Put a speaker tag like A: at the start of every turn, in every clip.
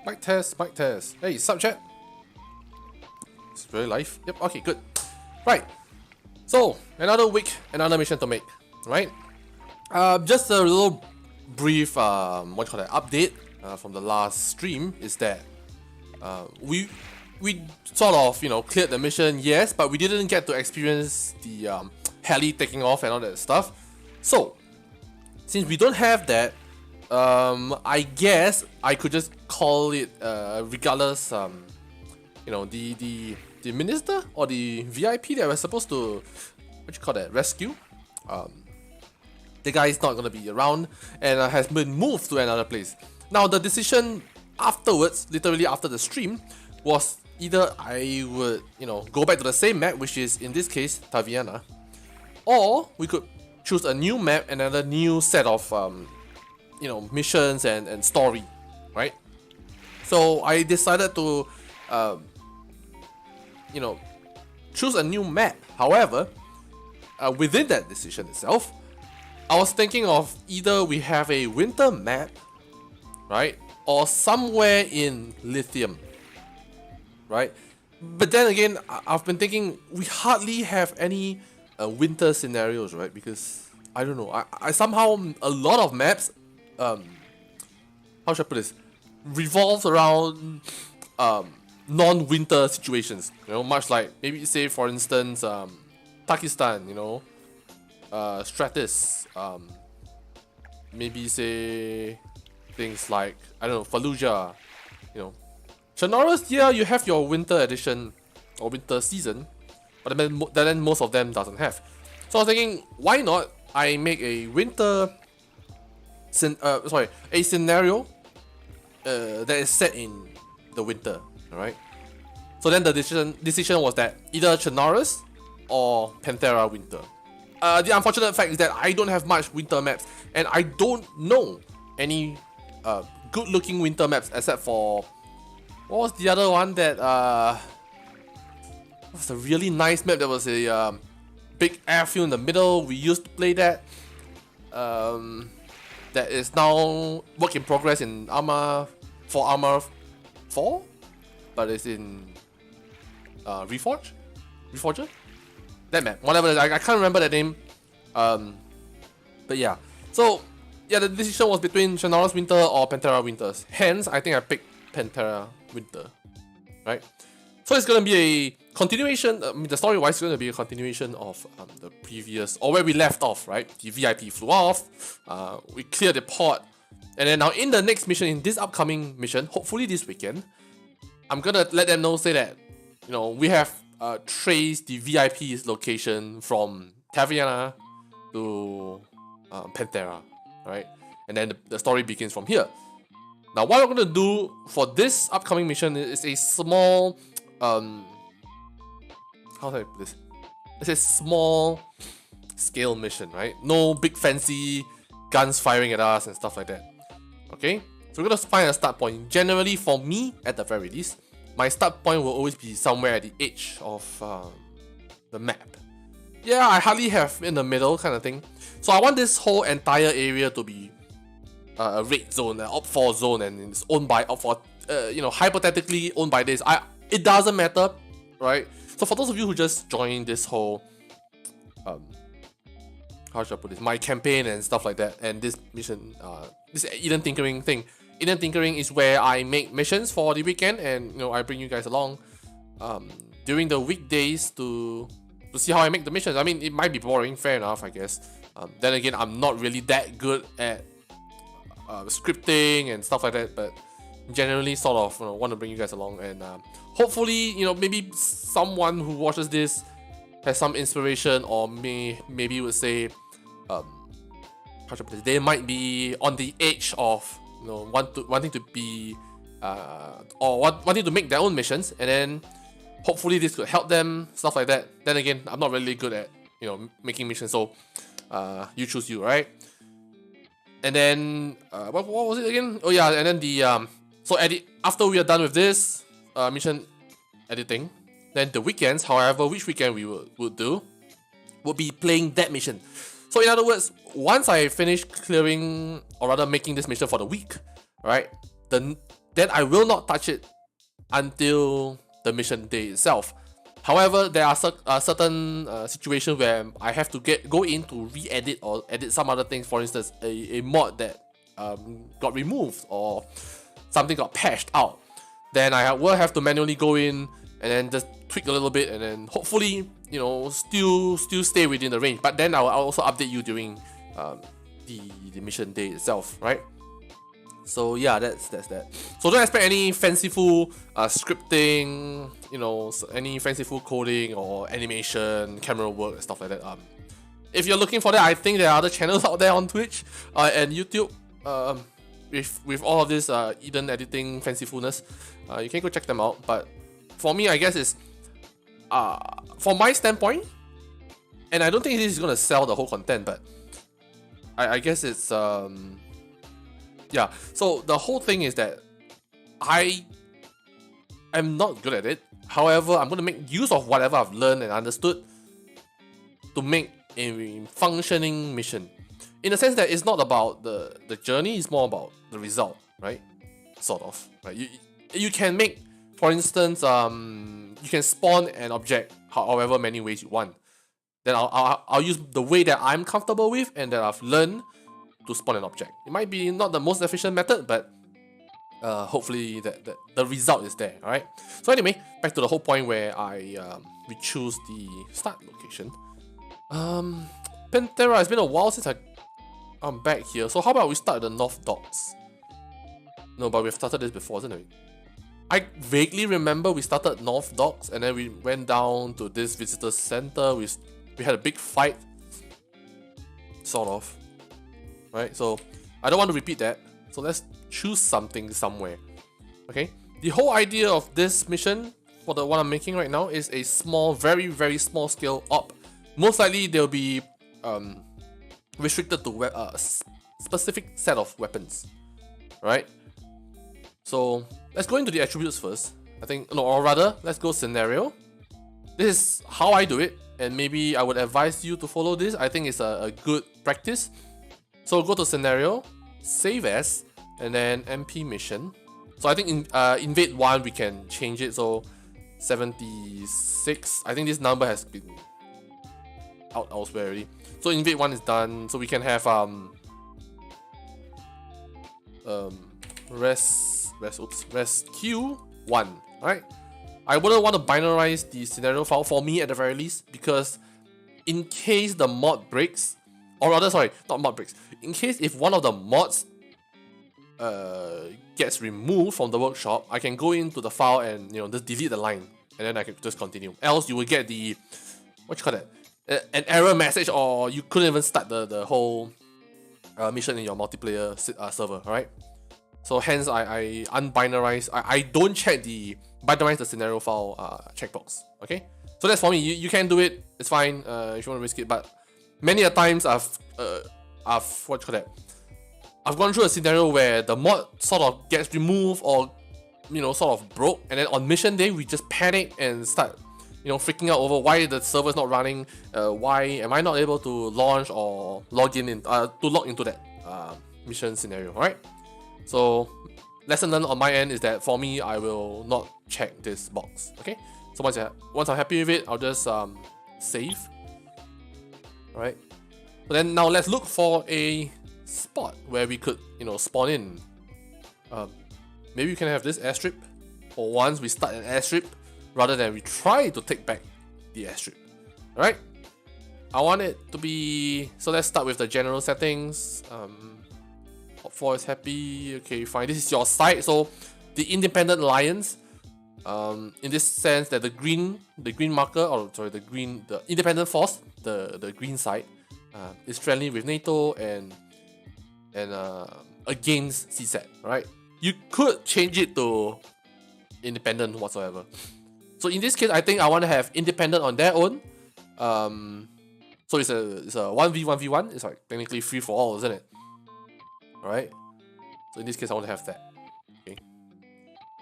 A: Mic test, mic test. Hey, sup chat? It's very live. Yep, okay, good. Right. So, another week, another mission to make, right? Just a little brief, update from the last stream is that we sort of, cleared the mission, yes, but we didn't get to experience the heli taking off and all that stuff. So, since we don't have that, I guess I could just call it, regardless, the minister or the VIP that we're supposed to, rescue. The guy is not gonna be around and has been moved to another place. Now the decision afterwards, literally after the stream, was either I would, go back to the same map, which is in this case Taviana, or we could choose a new map, another new set of missions and story, right? So I decided to choose a new map. However, within that decision itself, I was thinking of either we have a winter map, right, or somewhere in Lithium, right? But then again, I've been thinking we hardly have any winter scenarios, right? Because I don't know, I somehow a lot of maps, how should I put this, revolves around non-winter situations. Much like maybe say for instance, Pakistan, Stratus, maybe say things like, I don't know, Fallujah, Chernarus, yeah, you have your winter edition or winter season, but then most of them doesn't have. So I was thinking, why not I make a winter, a scenario that is set in the winter, alright? So then the decision was that either Chernarus or Panthera Winter. The unfortunate fact is that I don't have much winter maps, and I don't know any good-looking winter maps except for, what was the other one that was a really nice map that was a big airfield in the middle. We used to play that. That is now work in progress in ARMA 4, but it's in Reforger? That map, whatever, I can't remember that name. But yeah. So, yeah, the decision was between Chernarus Winter or Panthera Winters. Hence, I think I picked Panthera Winter, right? So it's gonna be a continuation, the story-wise, it's gonna be a continuation of the previous, or where we left off, right? The VIP flew off, we cleared the port, and then now in the next mission, in this upcoming mission, hopefully this weekend, I'm gonna let them know, say that, we have traced the VIP's location from Taviana to Panthera, right? And then the story begins from here. Now, what I'm gonna do for this upcoming mission is a small, how do I put this? It's a small scale mission, right? No big fancy guns firing at us and stuff like that. Okay? So we're gonna find a start point. Generally, for me, at the very least, my start point will always be somewhere at the edge of the map. Yeah, I hardly have in the middle kind of thing. So I want this whole entire area to be a red zone, an Op4 zone, and it's owned by Op4, hypothetically owned by this. It doesn't matter, right? So for those of you who just joined this whole, how should I put this, my campaign and stuff like that, and this mission, this Eden Tinkering thing. Eden Tinkering is where I make missions for the weekend, and I bring you guys along during the weekdays to see how I make the missions. I mean, it might be boring, fair enough, I guess. Then again, I'm not really that good at scripting and stuff like that, but generally sort of want to bring you guys along, and hopefully maybe someone who watches this has some inspiration, or maybe would say they might be on the edge of wanting to be or wanting to make their own missions, and then hopefully this could help them, stuff like that. Then again, I'm not really good at making missions, so you choose you, right? And then what was it again? Oh yeah, and then the so after we are done with this mission editing, then the weekends, however, which weekend we would do, would be playing that mission. So in other words, once I finish clearing, or rather making this mission for the week, right, then then I will not touch it until the mission day itself. However, there are certain situations where I have to go in to re-edit or edit some other things. For instance, a mod that got removed or something got patched out. Then I will have to manually go in and then just tweak a little bit, and then hopefully, you know, still stay within the range. But then I'll also update you during the mission day itself, right? So yeah, that's that. So don't expect any fanciful scripting, you know, any fanciful coding or animation, camera work and stuff like that. If you're looking for that, I think there are other channels out there on Twitch and YouTube with all of this Eden editing fancifulness. You can go check them out. But for me, I guess it's from my standpoint, and I don't think this is gonna sell the whole content, but I guess it's yeah. So the whole thing is that I am not good at it. However, I'm gonna make use of whatever I've learned and understood to make a functioning mission. In the sense that it's not about the journey, it's more about the result, right? Sort of, right? You can make, for instance, you can spawn an object however many ways you want. Then I'll use the way that I'm comfortable with and that I've learned to spawn an object. It might be not the most efficient method, but hopefully the result is there. All right. So anyway, back to the whole point where we choose the start location. Pantera, it's been a while since I'm back here. So how about we start at the North Docks? No, but we've started this before, isn't it? I vaguely remember we started North Docks and then we went down to this visitor center. We had a big fight, sort of, right? So I don't want to repeat that. So let's choose something somewhere. Okay. The whole idea of this mission for the one I'm making right now is a small, very small scale op. Most likely they'll be restricted to a specific set of weapons, right? So let's go into the attributes first. I think, no, or rather, let's go scenario. This is how I do it, and maybe I would advise you to follow this. I think it's a good practice. So go to scenario, save as, and then MP mission. So I think in invade 1 we can change it. So 76. I think this number has been out elsewhere already. So invade 1 is done. So we can have rescue 1, right? I wouldn't want to binarize the scenario file for me at the very least, because in case the mod breaks, or rather, sorry, not mod breaks, in case if one of the mods gets removed from the workshop, I can go into the file and, you know, just delete the line, and then I can just continue. Else you will get the, what you call that, an error message, or you couldn't even start the whole mission in your multiplayer server, right? So hence I unbinarize. I don't check the binarize the scenario file checkbox. Okay, so that's for me. You can do it. It's fine if you want to risk it. But many a times I've what you call that? I've gone through a scenario where the mod sort of gets removed or, you know, sort of broke, and then on mission day we just panic and start, you know, freaking out over why the server's not running. Why am I not able to launch or log into that mission scenario? All right. So lesson learned on my end is that for me, I will not check this box. Okay. So once I'm happy with it, I'll just save. All right. So then now let's look for a spot where we could, you know, spawn in. Maybe we can have this airstrip. For once, we start an airstrip rather than we try to take back the airstrip. All right. I want it to be. So let's start with the general settings. Top 4 is happy. Okay, fine. This is your side. So the independent alliance, in this sense that the green marker, or sorry, the independent force, the green side, is friendly with NATO and against CSAT. Right? You could change it to independent whatsoever. So in this case, I think I want to have independent on their own. So it's a 1v1v1. It's like technically free for all, isn't it? Alright, so in this case I want to have that. Okay.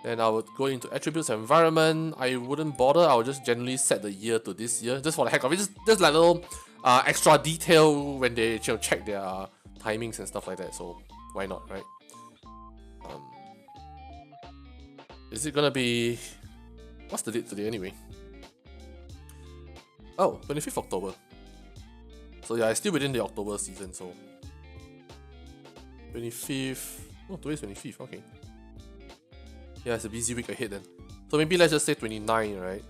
A: Then I would go into attributes and environment. I wouldn't bother, I would just generally set the year to this year, just for the heck of it. Just like little extra detail when they, you know, check their timings and stuff like that. So why not, right? Is it gonna be... What's the date today anyway? Oh, 25th October. So yeah, it's still within the October season, so... 25th... Oh, today's 25th, okay. Yeah, it's a busy week ahead then. So maybe let's just say 29, right?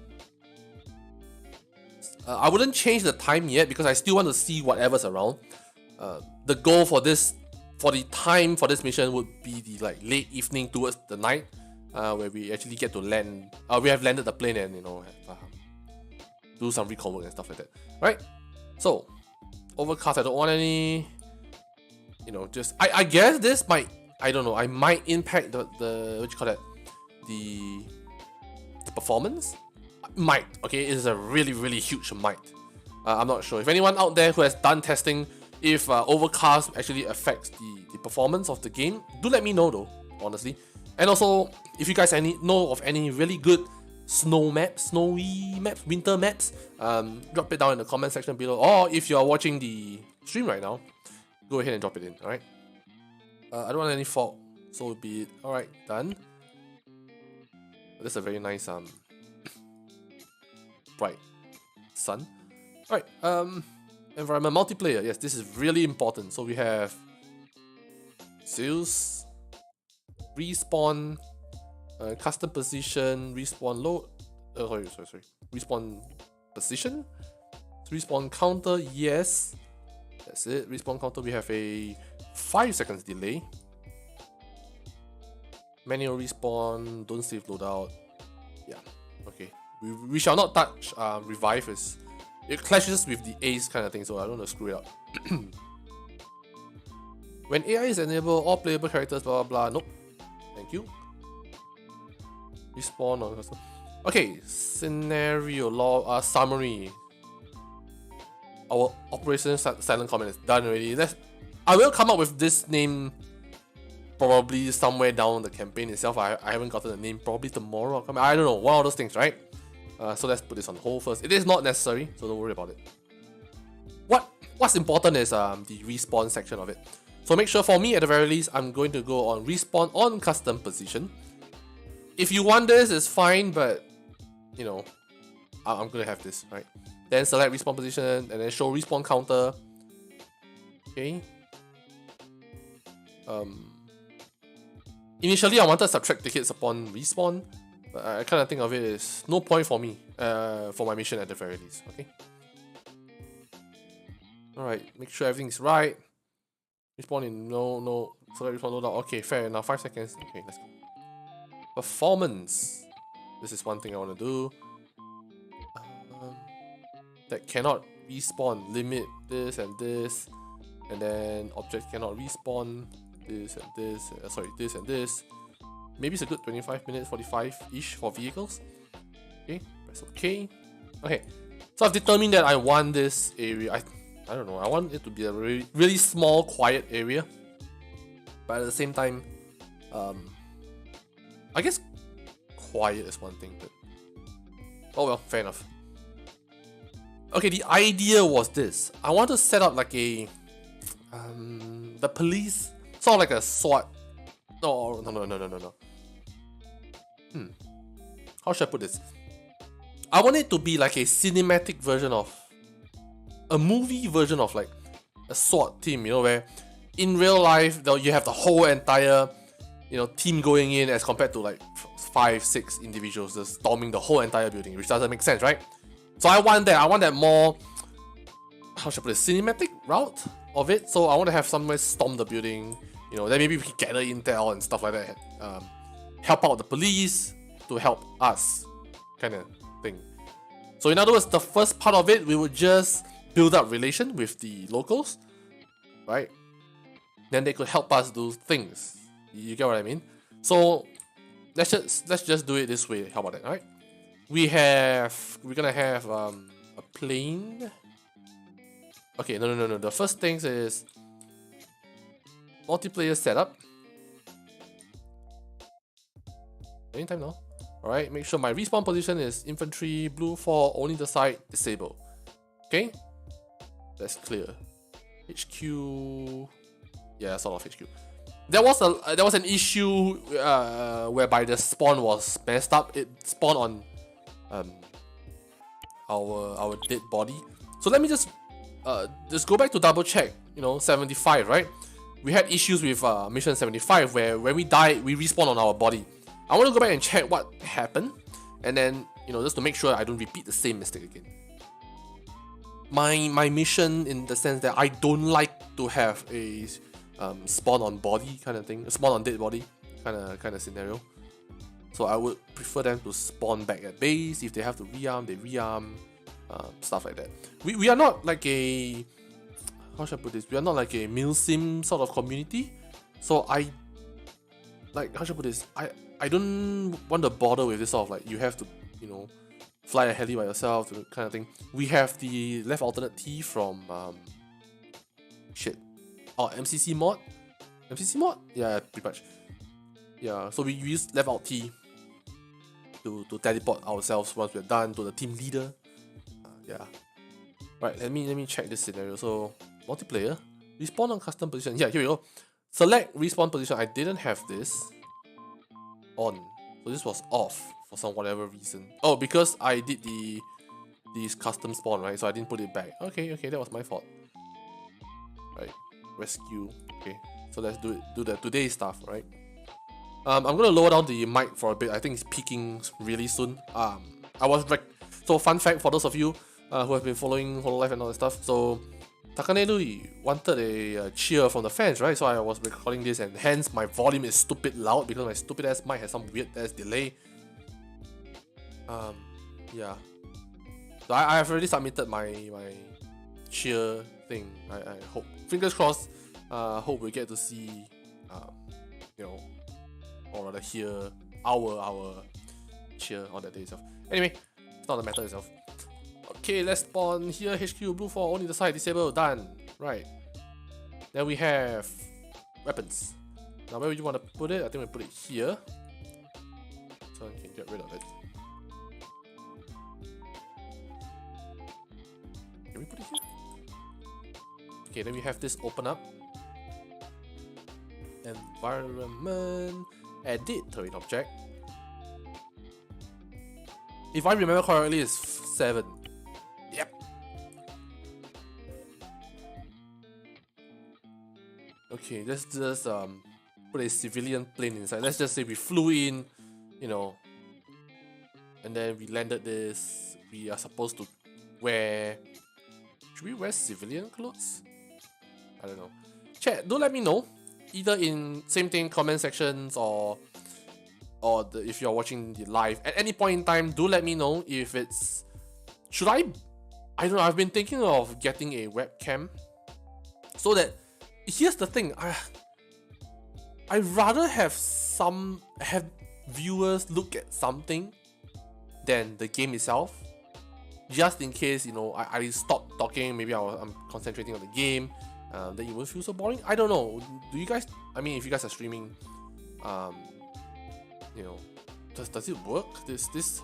A: I wouldn't change the time yet because I still want to see whatever's around. The goal for this... For the time for this mission would be the like late evening towards the night, where we actually get to land. We have landed the plane and do some recon work and stuff like that, right? So overcast. I don't want any. Just I guess this might. I don't know. I might impact the what you call that, the performance. Might. Okay, it is a really huge might. I'm not sure if anyone out there who has done testing. If overcast actually affects the performance of the game, do let me know though, honestly. And also, if you guys know of any really good snowy maps, winter maps, drop it down in the comment section below. Or if you are watching the stream right now, go ahead and drop it in, alright? I don't want any fog, so be it. Alright, done. This is a very nice bright sun. Alright, environment multiplayer, yes, this is really important. So we have Zeus, respawn, custom position, respawn load, sorry, respawn position, respawn counter, yes, that's it. Respawn counter, we have a 5 seconds delay. Manual respawn, don't save loadout. Yeah, okay. We shall not touch revive. It clashes with the ace kind of thing, so I don't want to screw it up. When AI is enabled, all playable characters, blah blah blah. Nope. Thank you. Respawn or custom. Okay, scenario law summary. Our operation silent comment is done already. I will come up with this name probably somewhere down the campaign itself. I haven't gotten the name. Probably tomorrow. I don't know. One of those things, right? So let's put this on hold first. It is not necessary, so don't worry about it. What's important is the respawn section of it. So make sure, for me at the very least, I'm going to go on respawn on custom position. If you want this, it's fine, but I'm gonna have this, right? Then select respawn position and then show respawn counter. Okay. Initially I wanted to subtract tickets upon respawn. I kind of think of it as no point for me, for my mission at the very least, okay? Alright, make sure everything's right. Respawn in no, select respawn loadout. Okay, fair enough, 5 seconds. Okay, let's go. Performance. This is one thing I want to do. That cannot respawn, limit this and this. And then object cannot respawn, this and this, this and this. Maybe it's a good 25 minutes, 45-ish for vehicles. Okay, press OK. Okay, so I've determined that I want this area. I don't know, I want it to be a really small, quiet area. But at the same time, I guess quiet is one thing, but oh well, fair enough. Okay, the idea was this. I want to set up like a the police, sort of like a SWAT. No. How should I put this? I want it to be like a cinematic version of a movie version of like a SWAT team, where in real life you have the whole entire team going in as compared to like 5-6 individuals just storming the whole entire building, which doesn't make sense, right? So I want that more, how should I put it, cinematic route of it. So I want to have somewhere storm the building, then maybe we can gather intel and stuff like that, help out the police to help us, kind of thing. So in other words, the first part of it, we would just build up relation with the locals, right? Then they could help us do things. You get what I mean? So let's just do it this way. How about that? All right. We're gonna have a plane. Okay, no. The first thing is multiplayer setup. Anytime now. Alright, make sure my respawn position is infantry, blue 4, only the side, disable. Okay? That's clear. HQ. Yeah, sort of HQ. there was an issue whereby the spawn was messed up. It spawned on our dead body. So let me just go back to double check. 75, right? We had issues with mission 75 where when we died, we respawn on our body. I want to go back and check what happened, and then just to make sure I don't repeat the same mistake again. My mission, in the sense that I don't like to have a spawn on body kind of thing, spawn on dead body kind of scenario. So I would prefer them to spawn back at base. If they have to rearm, they rearm, stuff like that. We are not like a, how should I put this? We are not like a milsim sort of community. So how should I put this? I don't want to bother with this sort of like you have to fly a heli by yourself kind of thing. We have the left alternate T from MCC mod. MCC mod? Yeah, pretty much. Yeah, so we use left alt T to teleport ourselves once we're done to the team leader. Yeah. Right, let me check this scenario. So multiplayer, respawn on custom position. Yeah, here we go. Select respawn position. I didn't have this on, so this was off for some whatever reason. Oh, because I did these custom spawn, right? So I didn't put it back. Okay, that was my fault. Right, rescue. Okay, so let's do the today's stuff, right? I'm gonna lower down the mic for a bit. I think it's peaking really soon. So fun fact for those of you who have been following Hololive and all that stuff. So Takanelu wanted a cheer from the fans, right? So I was recording this, and hence my volume is stupid loud because my stupid ass mic has some weird ass delay. Yeah. So I have already submitted my cheer thing. I hope, fingers crossed. Hope we get to see, or rather hear our cheer on that day itself. Anyway, it's not the matter itself. Okay, let's spawn here. HQ blue 4 only the side disable. Done. Right. Then we have weapons. Now where would you want to put it? I think we put it here, so I can get rid of it. Can we put it here? Okay, then we have this open up. Environment. Edit terrain object. If I remember correctly, it's 7. Yep. Okay, let's just put a civilian plane inside. Let's just say we flew in, and then we landed this. We are supposed to wear. Should we wear civilian clothes? I don't know. Chat, do let me know. Either in same thing comment sections or if you're watching the live at any point in time, do let me know if it's, should I don't know, I've been thinking of getting a webcam so that, here's the thing, I'd rather have viewers look at something than the game itself, just in case I stop talking, maybe I'm concentrating on the game. Then you won't feel so boring. I don't know. Do you guys? I mean, if you guys are streaming, does it work? This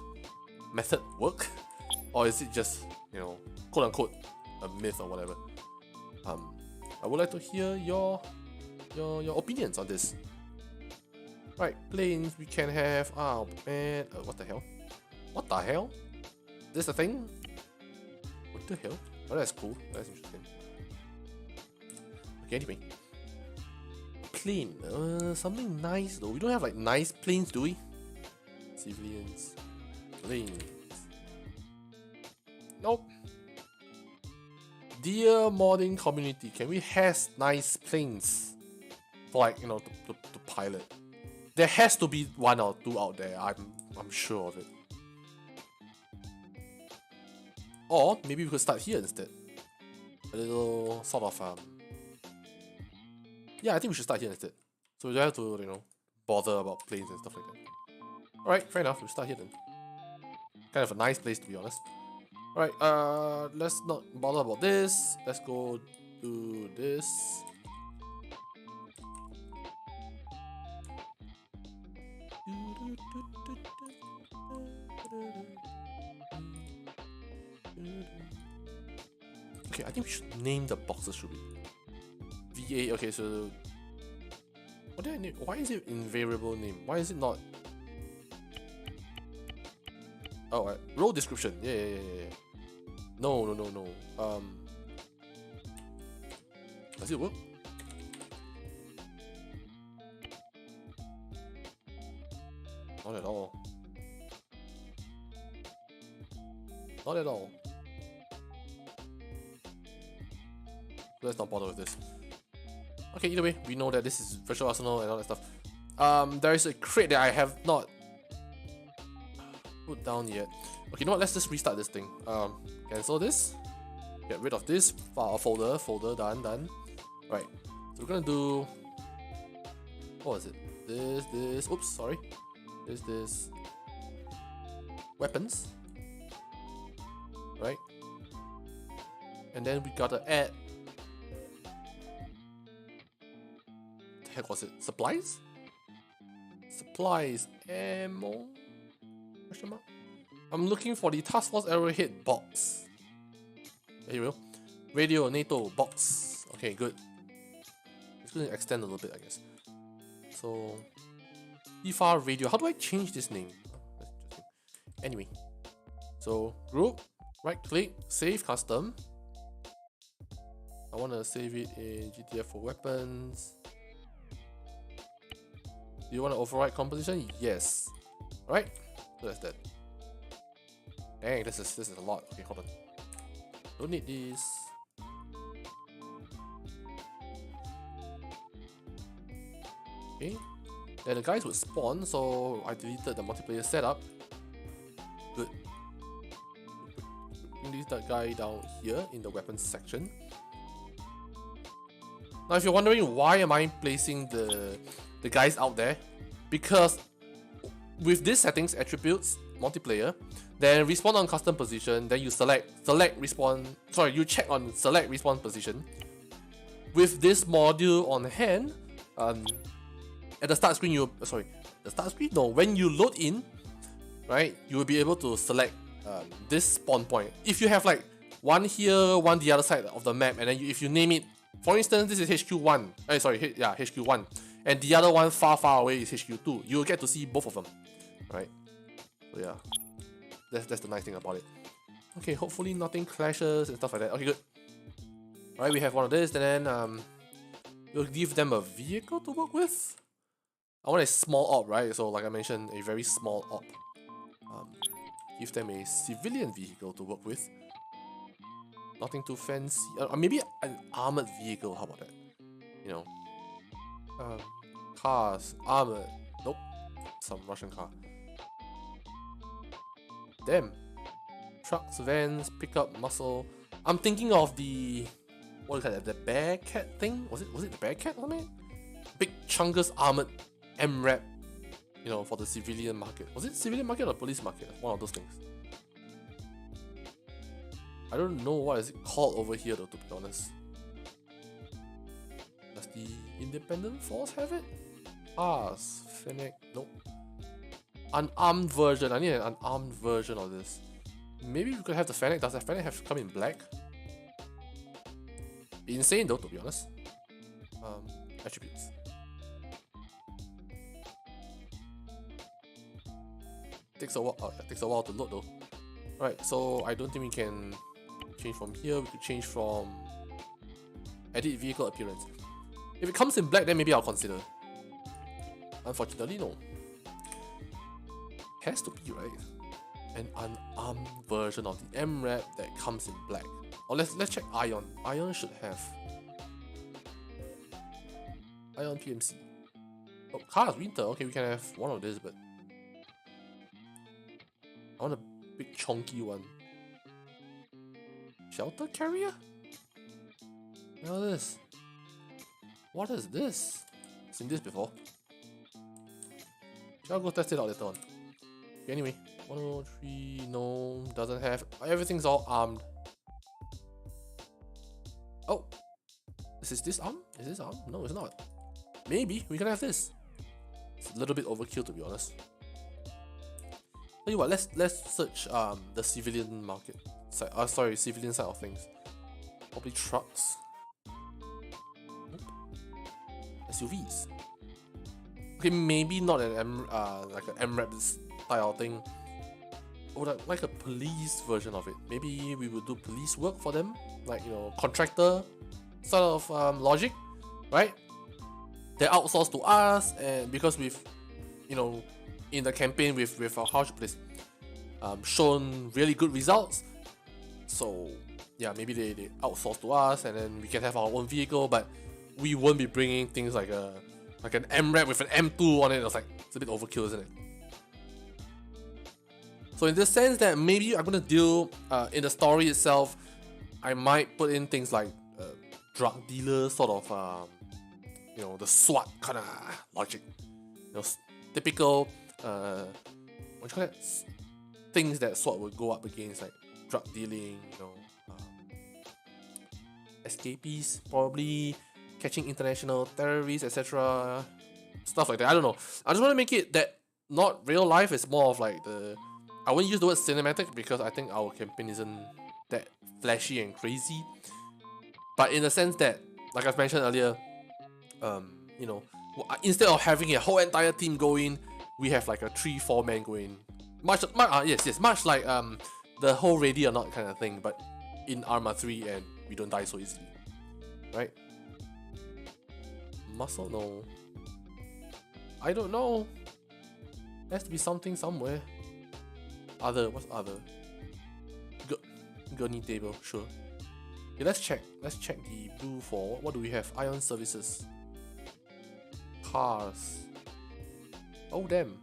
A: method work, or is it just quote unquote a myth or whatever? I would like to hear your opinions on this. Right, planes we can have. Oh man, what the hell? What the hell? This a thing? What the hell? Oh, that's cool. That's interesting. Anyway, plane, something nice though. We don't have like nice planes, do we? Civilians, planes. Nope. Dear modding community, can we have nice planes for like to pilot? There has to be 1 or 2 out there. I'm sure of it. Or maybe we could start here instead. A little sort of yeah, I think we should start here instead. So we don't have to, bother about planes and stuff like that. Alright, fair enough, we'll start here then. Kind of a nice place to be honest. Alright, let's not bother about this. Let's go do this. Okay, I think we should name the boxes, should we? VA, okay, so What did I name? Why is it invariable name? Why is it not? Oh, role description. Yeah. No. Does it work? Not at all. Not at all. Let's not bother with this. Okay, either way, we know that this is virtual arsenal and all that stuff. There is a crate that I have not put down yet. Okay, you know what? Let's just restart this thing. Cancel this. Get rid of this file folder. Done. Right. So we're gonna do. What was it? This. Oops, sorry. This. Weapons. Right. And then we gotta add. The heck was it? Supplies? Supplies. Ammo? Question mark? I'm looking for the Task Force Arrowhead box. There you go. Radio, NATO, box. Okay, good. It's going to extend a little bit, I guess. So, EFAR radio. How do I change this name? That's interesting. Anyway. So, group. Right click. Save custom. I want to save it in GTF for weapons. Do you want to override composition? Yes. Alright. So that's that. Dang, this is a lot. Okay, hold on. Don't need this. Okay. Then the guys would spawn, so I deleted the multiplayer setup. Good. Bring that guy down here in the weapons section. Now if you're wondering why am I placing the guys out there, because with these settings, attributes, multiplayer, then respawn on custom position, then you select respawn, you check on select respawn position. With this module on hand, at the start screen when you load in, right, you will be able to select this spawn point. If you have like one here, one the other side of the map, and then if you name it, for instance, this is HQ1, HQ1, and the other one far away is HQ2, you will get to see both of them, right? So yeah, that's the nice thing about it. Okay, hopefully nothing clashes and stuff like that. Okay, good. Alright, we have one of this, and then we'll give them a vehicle to work with. I want a small op, right? So like I mentioned, a very small op. Give them a civilian vehicle to work with. Nothing too fancy. Maybe an armored vehicle. How about that? You know, cars, armored. Nope, some Russian car. Damn. Trucks, vans, pickup, muscle. I'm thinking of the the Bearcat thing. Was it the Bearcat on it? Big chungus armored MRAP. You know, for the civilian market. Was it civilian market or police market? One of those things. I don't know what is it called over here though, to be honest. Does the Independent Force have it? Fennec, nope. Unarmed version. I need an unarmed version of this. Maybe we could have the Fennec. Does the Fennec have to come in black? Be insane though, to be honest. Attributes. Takes a while to load though. Right, so I don't think we can change from here. We could change from edit vehicle appearance. If it comes in black, then maybe I'll consider. Unfortunately, no. Has to be, right? An unarmed version of the MRAP that comes in black. Or let's check Ion. Ion should have Ion PMC. Oh, cars winter. Okay, we can have one of this, but I want a big chunky one. Shelter carrier? Now this. What is this? Seen this before. Shall I go test it out later on? Okay, anyway, 103, no, doesn't have. Everything's all armed. Oh, is this armed? Is this armed? No, it's not. Maybe we can have this. It's a little bit overkill, to be honest. Tell you what, let's search the civilian market side. Civilian side of things. Probably trucks. Nope. SUVs. Okay, maybe not an like an MRAP style thing. Or like a police version of it. Maybe we would do police work for them, like, you know, contractor sort of logic, right? They outsource to us, and because we've, you know, in the campaign with our how should I put this, shown really good results. So yeah, maybe they outsource to us, and then we can have our own vehicle, but we won't be bringing things like an MRAP with an M2 on it. It's like, it's a bit overkill, isn't it? So in the sense that maybe I'm gonna deal in the story itself, I might put in things like drug dealer sort of you know, the SWAT kind of logic, you know, typical what you call that, things that SWAT would go up against, like drug dealing, you know, escapees, probably catching international terrorists, etc. Stuff like that. I don't know. I just want to make it that not real life. It's more of like I wouldn't use the word cinematic because I think our campaign isn't that flashy and crazy. But in the sense that, like I've mentioned earlier, you know, instead of having a whole entire team going, we have like a 3-4 man going. Much like the whole ready or not kind of thing, but in ARMA3, and we don't die so easily, right? Muscle? No. I don't know. There has to be something somewhere. Other, what's other? Gurney table, sure. Okay, let's check. Let's check the blue for what do we have? Ion services. Cars. Oh damn.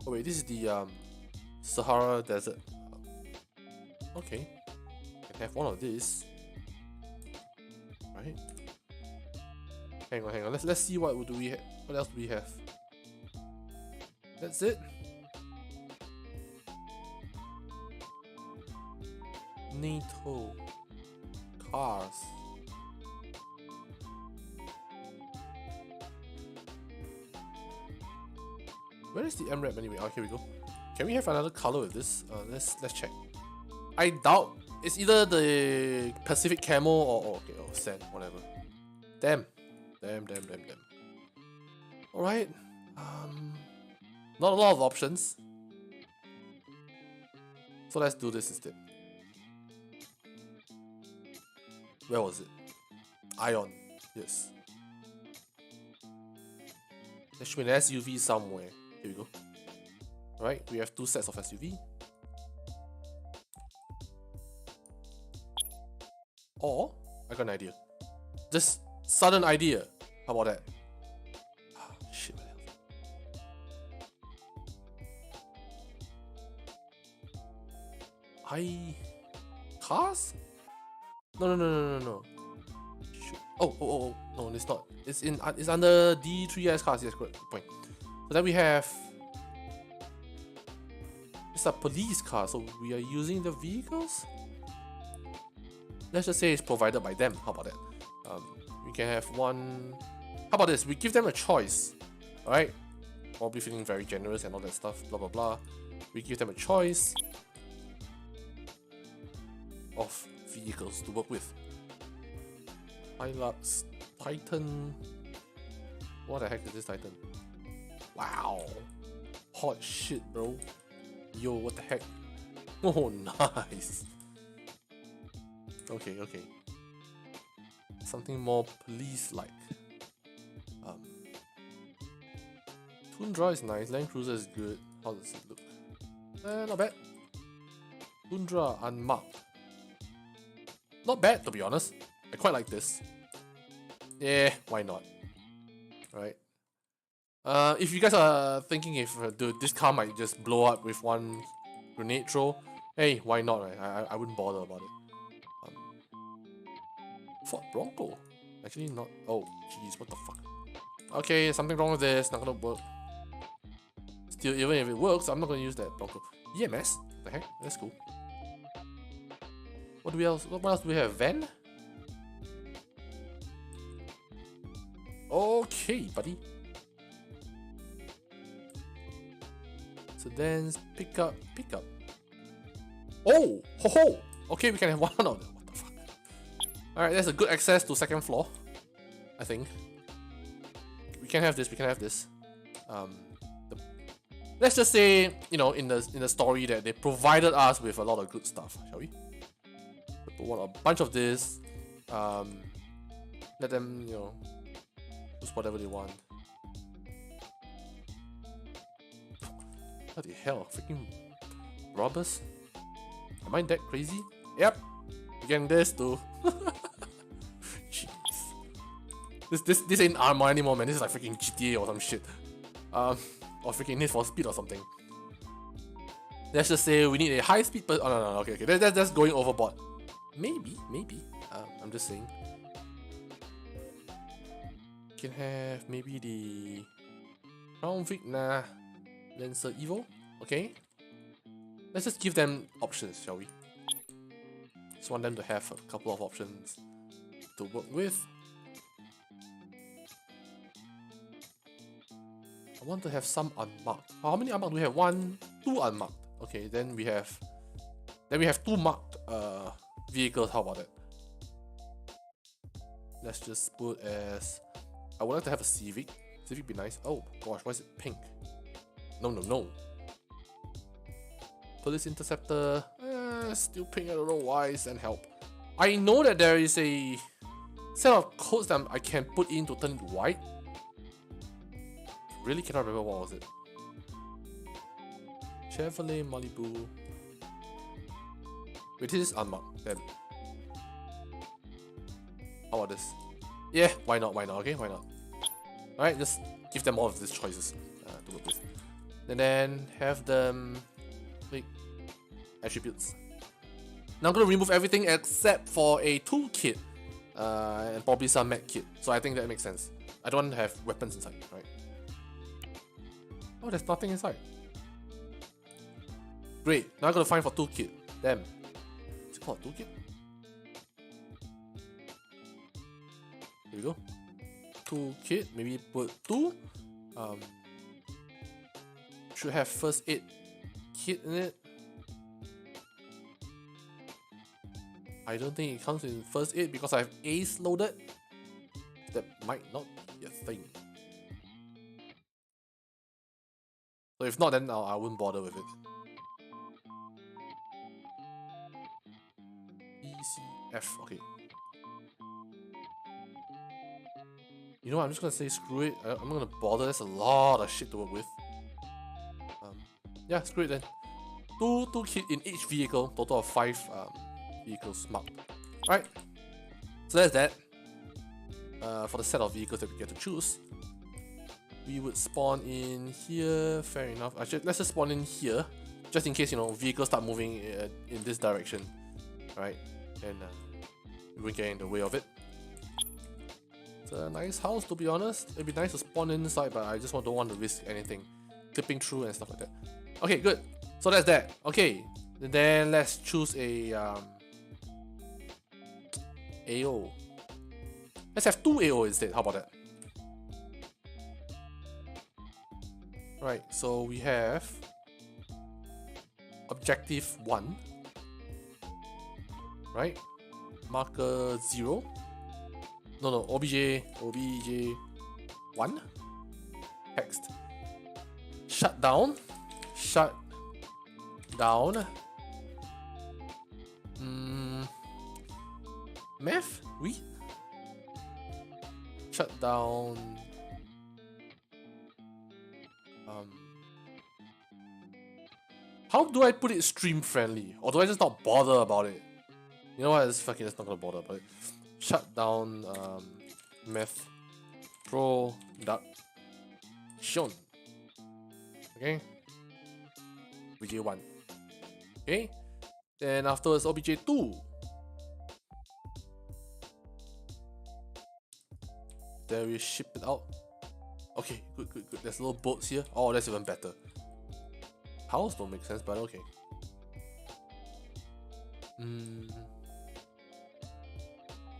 A: Oh wait, this is the Sahara Desert. Okay. Can have one of these. Right. Hang on. Let's see what do we what else do we have. That's it. NATO. Cars. Where is the MRAP anyway? Oh, here we go. Can we have another color with this? Let's check. I doubt it's either the Pacific camo or okay, or sand, whatever. Damn. Alright. Not a lot of options. So let's do this instead. Where was it? Ion. Yes. There should be an SUV somewhere. Here we go. Alright, we have 2 sets of SUV. Or, I got an idea. Just sudden idea. How about that? Oh, shit, what else? Cars? No. Shoot. Oh, no, it's not. It's under D3S cars, yes, correct. Good point. So then we have, it's a police car, so we are using the vehicles? Let's just say it's provided by them. How about that? We can have one. How about this? We give them a choice. Alright? Probably feeling very generous and all that stuff, blah blah blah. We give them a choice of vehicles to work with. Hilux, Titan. What the heck is this Titan? Wow. Hot shit, bro. Yo, what the heck? Oh, nice. Okay. Something more police-like. Tundra is nice. Land Cruiser is good. How does it look? Not bad. Tundra unmarked. Not bad, to be honest. I quite like this. Yeah, why not? Right. If you guys are thinking if dude, this car might just blow up with one grenade throw, hey, why not? Right? I wouldn't bother about it. Ford Bronco? Actually not. Oh, jeez, what the fuck? Okay, something wrong with this. Not gonna work. Still, even if it works, I'm not gonna use that Bronco. EMS? What the heck? That's cool. What else do we have? Van? Okay, buddy. Sedans, pickup. Oh, ho. Okay, we can have one of them. What the fuck? Alright, there's a good access to second floor. I think. We can have this, we can have this. Let's just say, you know, in the story that they provided us with a lot of good stuff, shall we? We want a bunch of this. Let them, you know, choose whatever they want. What the hell? Freaking robbers? Am I that crazy? Yep. Again, this too. Jeez. This ain't ARMA anymore, man. This is like freaking GTA or some shit. Or freaking Need for Speed or something. Let's just say we need a high speed person. Oh no, okay. That's going overboard. Maybe. I'm just saying. Can have maybe the Crown Vic, nah. Lancer Evo, okay. Let's just give them options, shall we? Just want them to have a couple of options to work with. I want to have some unmarked. How many unmarked do we have? 1, 2 unmarked. Okay, then we have 2 marked vehicles. How about that? Let's just put as, I would like to have a Civic. Civic be nice. Oh gosh, why is it pink? No. Police Interceptor, still pink. I don't know why. Send help. I know that there is a set of codes that I can put in to turn it white. Really cannot remember what was it. Chevrolet Malibu. Wait, this is unmarked. Then how about this? Yeah, why not? Okay, why not? Alright, just give them all of these choices to work with. And then have them click attributes. Now I'm gonna remove everything except for a toolkit and probably some med kit. So I think that makes sense. I don't want to have weapons inside, right? Oh, there's nothing inside. Great. Now I'm gonna find for toolkit. Damn. Is it called a toolkit? Here we go. Toolkit. Maybe put 2. Should have first aid kit in it. I don't think it comes in first aid because I have ace loaded. That might not be a thing. So if not, then I wouldn't bother with it. ECF, okay. You know what, I'm just gonna say screw it. I'm not gonna bother. There's a lot of shit to work with. Yeah, screw it then. 2 kit in each vehicle, total of 5 vehicles marked. Alright, so that's that. For the set of vehicles that we get to choose, we would spawn in here. Fair enough. Actually, let's just spawn in here, just in case, you know, vehicles start moving in this direction. Alright, and we won't get in the way of it. It's a nice house, to be honest. It'd be nice to spawn inside, but I just don't want to risk anything clipping through and stuff like that. Okay, good. So that's that. Okay, then let's choose a AO. Let's have 2 AO instead. How about that? Right, so we have objective 1, right? Marker 0. No, OBJ 1. Text. Shut down. Meth? We? Shut down. How do I put it stream friendly? Or do I just not bother about it? You know what? It's fucking just not gonna bother about it. Shut down meth production. Okay. OBJ1. Okay. Then afterwards OBJ2. Then we ship it out. Okay, good. There's little boats here. Oh, that's even better. House don't make sense, but okay.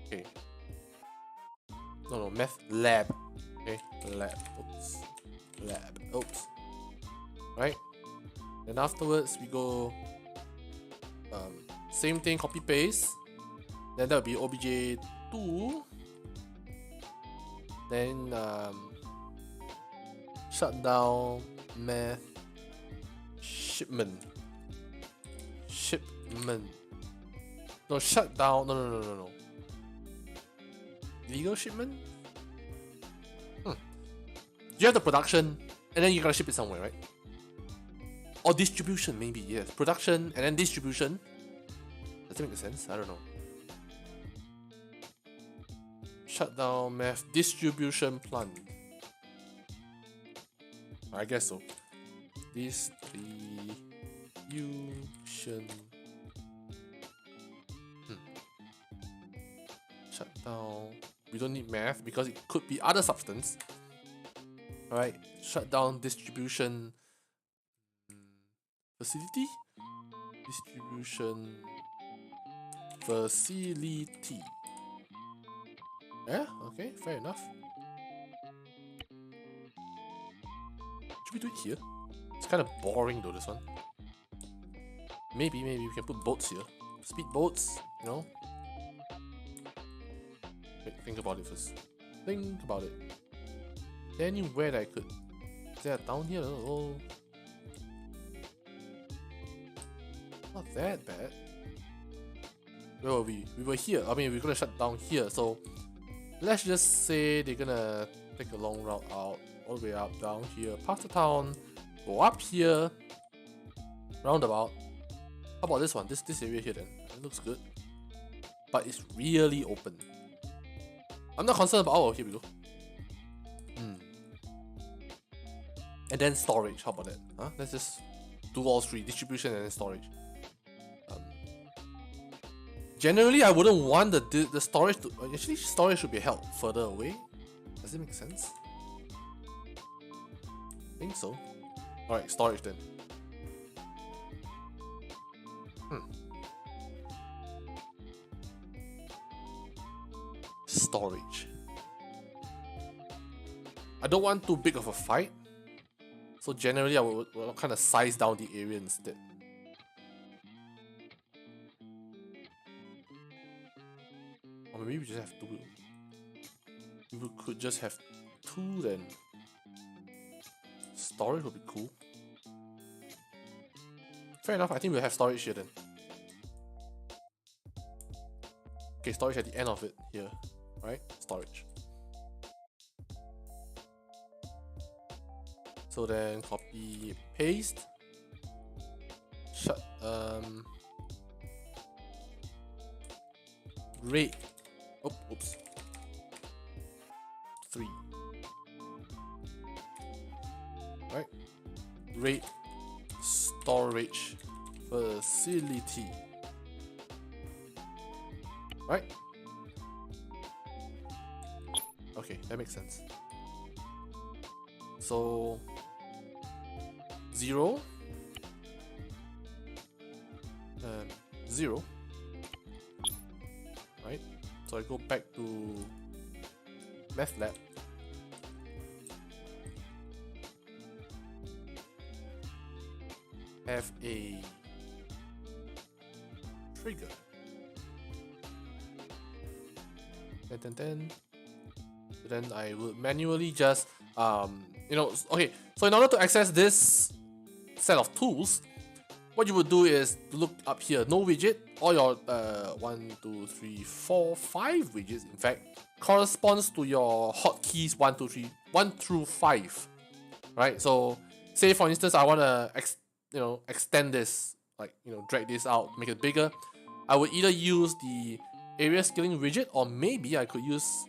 A: Okay. No, meth lab. Okay, lab. Oops. Right. Then afterwards we go. Same thing, copy paste. Then that will be OBJ2. Then shut down math shipment. No, shut down. No. Legal shipment? You have the production, and then you gotta ship it somewhere, right? Or distribution, maybe, yes. Production, and then distribution. Does that make sense? I don't know. Shut down math distribution plant. I guess so. Distribution. Shut down. We don't need math because it could be other substance. Alright, shut down distribution facility? Distribution facility. Yeah, okay, fair enough. Should we do it here? It's kind of boring though, this one. Maybe we can put boats here. Speed boats, you know? Wait, think about it first. Think about it. Is there anywhere that I could? Is there down here? Oh. Not that bad. Where were we? We were here. I mean, we're gonna shut down here. So let's just say they're gonna take a long route out, all the way up, down here, past the town, go up here, roundabout. How about this one? This area here then? It looks good, but it's really open. I'm not concerned about. Oh, here we go. And then storage. How about that? Huh? Let's just do all three: distribution and then storage. Generally, I wouldn't want the storage to. Actually, storage should be held further away. Does it make sense? I think so. Alright, storage then. Storage. I don't want too big of a fight. So generally, I will kind of size down the area instead. Or maybe we just have two. We could just have two then. Storage would be cool. Fair enough, I think we'll have storage here then. Okay, storage at the end of it here. Right? Storage. So then copy, paste. Rate. Oops. 3. Right? Rate storage facility. Right? Okay, that makes sense. So 0 and 0. Right? So I go back to Math Lab. Have a trigger. Then I would manually just okay, so in order to access this set of tools, what you would do is to look up here, no widget. All your 1, 2, 3, 4, 5 widgets in fact corresponds to your hotkeys 1, 2, 3, 1 through 5. Right? So say for instance I wanna extend this, like drag this out, make it bigger. I would either use the area scaling widget, or maybe I could use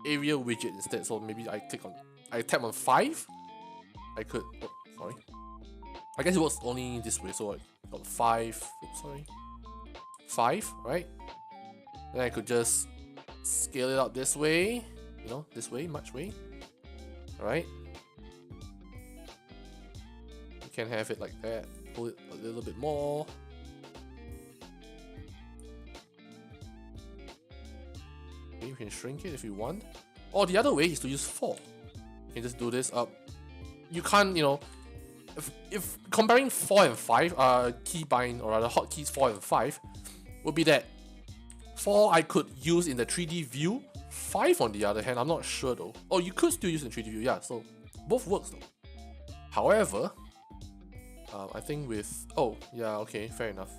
A: area widget instead. So maybe I tap on 5. I could, sorry. I guess it works only this way. So I got 5. Oops, sorry. 5, right? Then I could just scale it out this way. This way, much way. Alright. You can have it like that. Pull it a little bit more. Okay, you can shrink it if you want. Or the other way is to use 4. You can just do this up. You can't, if comparing 4 and 5, keybind or rather hotkeys 4 and 5 would be that 4 I could use in the 3D view, 5 on the other hand, I'm not sure though. Oh, you could still use in 3D view, yeah, so both works though. However, I think with, oh, yeah, okay, fair enough.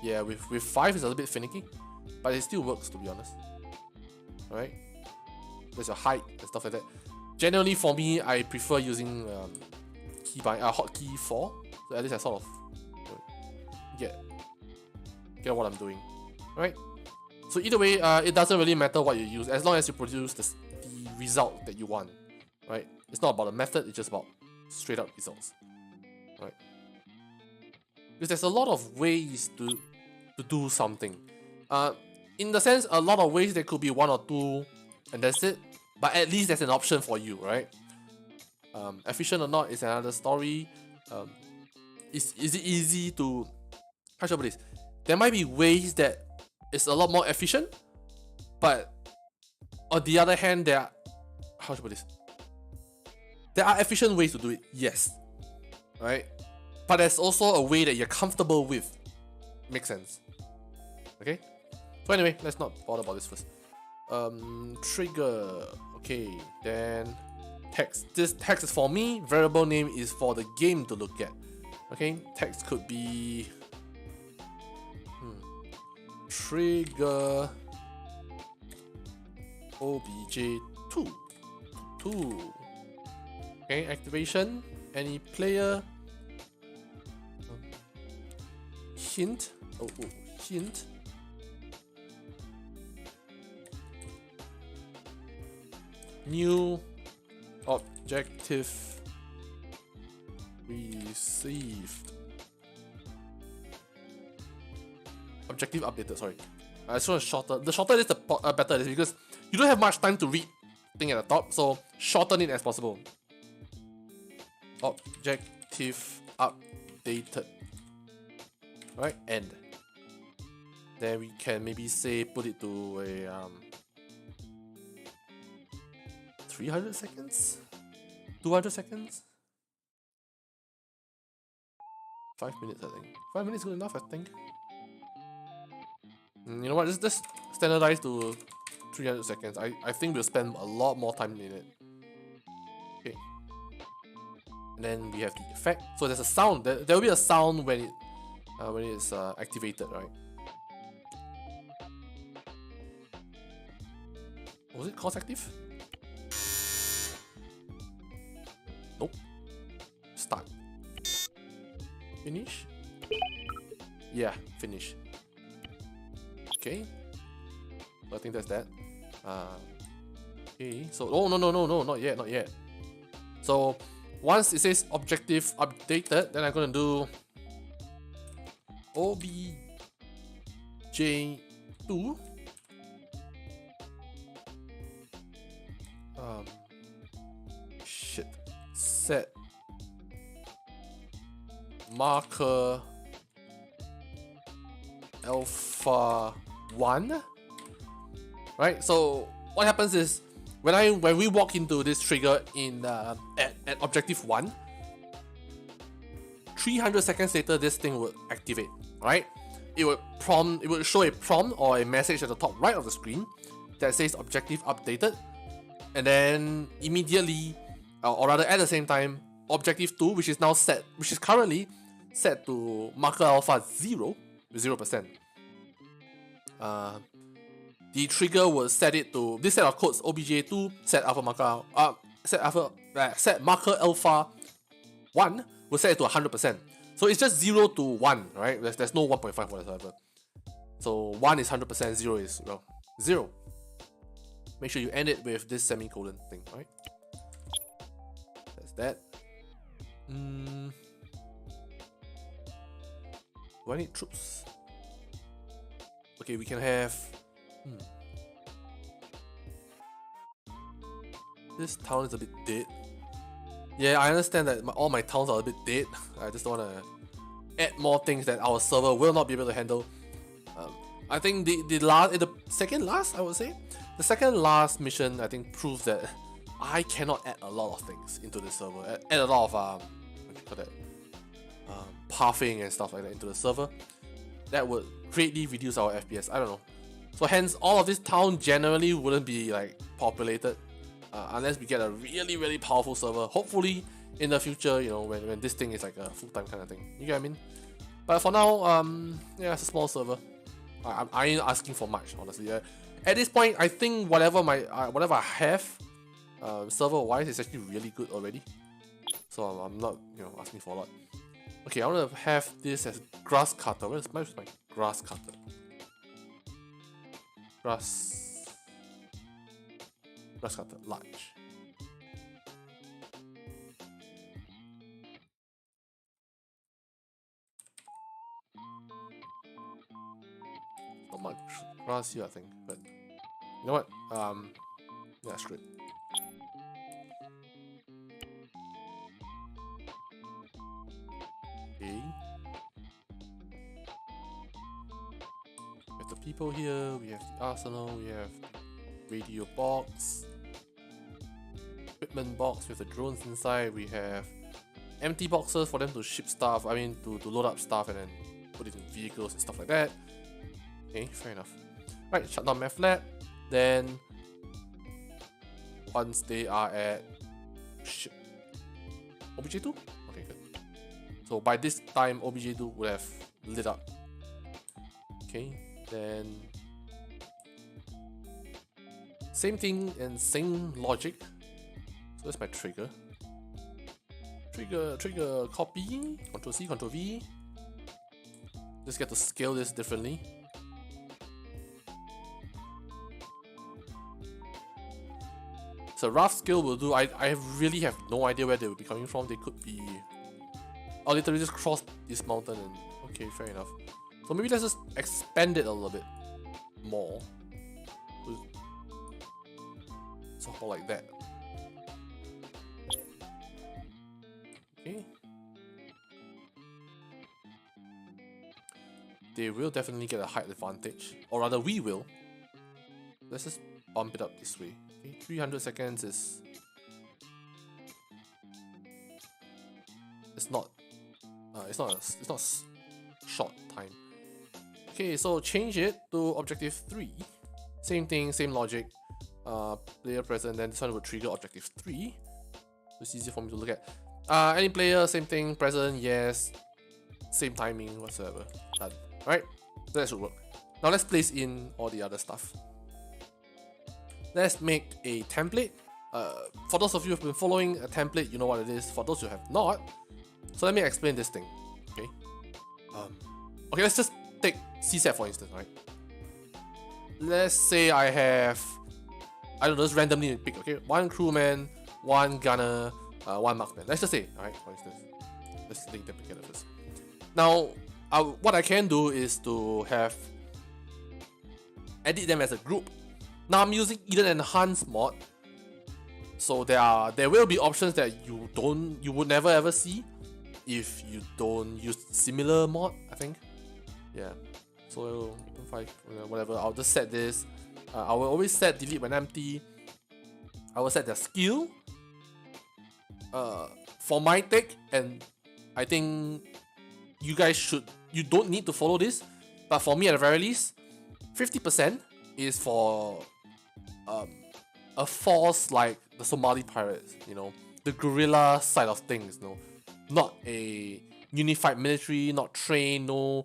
A: Yeah, with 5 it's a little bit finicky, but it still works, to be honest. Alright? There's your height and stuff like that. Generally, for me, I prefer using hotkey 4, so at least I sort of get what I'm doing. Right? So either way, it doesn't really matter what you use, as long as you produce the result that you want. Right? It's not about the method, it's just about straight up results. Right? Because there's a lot of ways to do something. In the sense, a lot of ways there could be 1 or 2, and that's it. But at least there's an option for you, right? Efficient or not is another story. Is it easy to... How should I put this? There might be ways that it's a lot more efficient, but on the other hand, there are... How should I put this? There are efficient ways to do it, yes. Right? But there's also a way that you're comfortable with. Makes sense. Okay? So anyway, let's not bother about this first. Trigger. Okay, then text. This text is for me, variable name is for the game to look at. Okay, text could be trigger obj2. Okay, activation, any player. Hint. Hint. New objective received. Objective updated, sorry. I just want to shorten. The shorter it is, the better it is, because you don't have much time to read thing at the top, so shorten it as possible. Objective updated. Right, end. Then we can maybe say put it to a 300 seconds? 200 seconds? 5 minutes, I think. 5 minutes is good enough, I think. You know what, just standardize to 300 seconds. I think we'll spend a lot more time in it. Okay. And then we have the effect. So there's a sound. There will be a sound when it's activated, right? Was it cost active? Nope. Start. Finish? Yeah, finish. Okay. So I think that's that. Okay, so oh no, not yet. So once it says objective updated, then I'm gonna do obj2 set marker alpha 1. Right, so what happens is when we walk into this trigger in at objective 1, 300 seconds later this thing will activate. Right, it would show a prompt or a message at the top right of the screen that says objective updated, and then immediately, or rather at the same time, objective 2, which is currently set to marker alpha 0 with 0%. The trigger will set it to this set of codes obj2 set marker alpha 1 will set it to 100%. So it's just 0 to 1, right? There's no 1.5 whatsoever. So 1 is 100%, 0 is 0. Make sure you end it with this semicolon thing, right? That's that. Do I need troops? Okay, we can have... This town is a bit dead. Yeah, I understand that all my towns are a bit dead. I just don't want to add more things that our server will not be able to handle. I think the second last, I would say, the second last mission, I think, proves that I cannot add a lot of things into the server. Add a lot of what do you call that? Pathing and stuff like that into the server. That would greatly reduce our FPS. I don't know. So hence, all of this town generally wouldn't be like populated unless we get a really powerful server. Hopefully, in the future, you know, when this thing is like a full-time kind of thing. You get what I mean? But for now, yeah, it's a small server. I ain't asking for much, honestly. At this point, I think whatever I have, server-wise, is actually really good already. So I'm not, you know, asking for a lot. Okay, I want to have this as grass cutter. Where's my grass cutter? Grass cutter, large. Not much grass here, I think, but you know what? Yeah, screw it. Okay. We have the people here, we have the arsenal, we have radio box, equipment box with the drones inside, we have empty boxes for them to ship stuff, I mean to load up stuff and then put it in vehicles and stuff like that. Okay, fair enough. Right, shut down Meth Lab. Then once they are at OBJ2? Okay, good. So by this time OBJ2 would have lit up. Okay, then same thing and same logic. So that's my trigger. Trigger copy, Ctrl C, Ctrl V. Just get to scale this differently. So rough scale will do. I really have no idea where they will be coming from. They could be, or literally just cross this mountain and okay, fair enough. So maybe let's just expand it a little bit more. So how like that. Okay. They will definitely get a height advantage, or rather we will. Let's just bump it up this way. Okay, 300 seconds is... It's not short time. Okay, so change it to objective 3. Same thing, same logic. Player present, then this one will trigger objective 3. It's easier for me to look at. Any player, same thing, present, yes. Same timing, whatsoever. Done. Alright, that should work. Now let's place in all the other stuff. Let's make a template. For those of you who have been following a template, you know what it is. For those who have not, so let me explain this thing. Okay. Okay, let's just take CSAT for instance, right? Let's say I have, I don't know, just randomly pick. Okay, one crewman, one gunner, one marksman. Let's just say, alright, for instance. Let's link them together first. Now, what I can do is to have edit them as a group. Now I'm using Eden Enhanced mod, so there will be options that you would never ever see if you don't use similar mod, I think. Yeah. So whatever, I'll just set this. I will always set delete when empty. I will set the skill. For my take, and I think you guys you don't need to follow this, but for me at the very least, 50% is for a force like the Somali pirates, you know, the guerrilla side of things, you know, not a unified military, not trained, no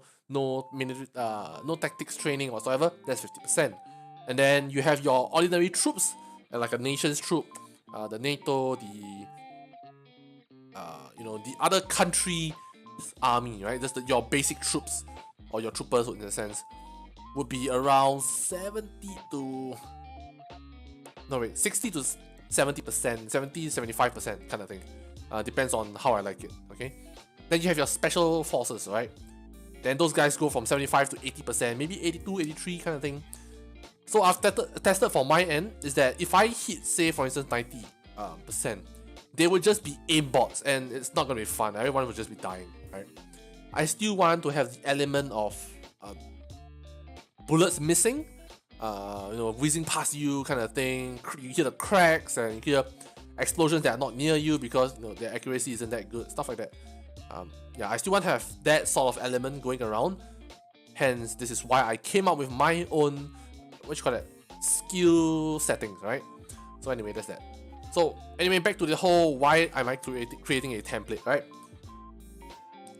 A: military, no tactics training whatsoever. That's 50%. And then you have your ordinary troops, like a nation's troop, the NATO, the you know, the other country's army, right? Just your basic troops or your troopers in a sense would be around 60 to 70%, 70-75% kind of thing. Depends on how I like it. Okay. Then you have your special forces, right? Then those guys go from 75 to 80%, maybe 82, 83 kind of thing. So I've tested for my end is that if I hit, say for instance 90%, they would just be aimbots and it's not gonna be fun. Everyone would just be dying, right? I still want to have the element of bullets missing, you know, whizzing past you kind of thing. You hear the cracks and you hear explosions that are not near you because, you know, their accuracy isn't that good, stuff like that. Yeah, I still want to have that sort of element going around. Hence, this is why I came up with my own what you call that, skill settings, right? So anyway, that's that. So anyway, back to the whole why am I creating a template, right?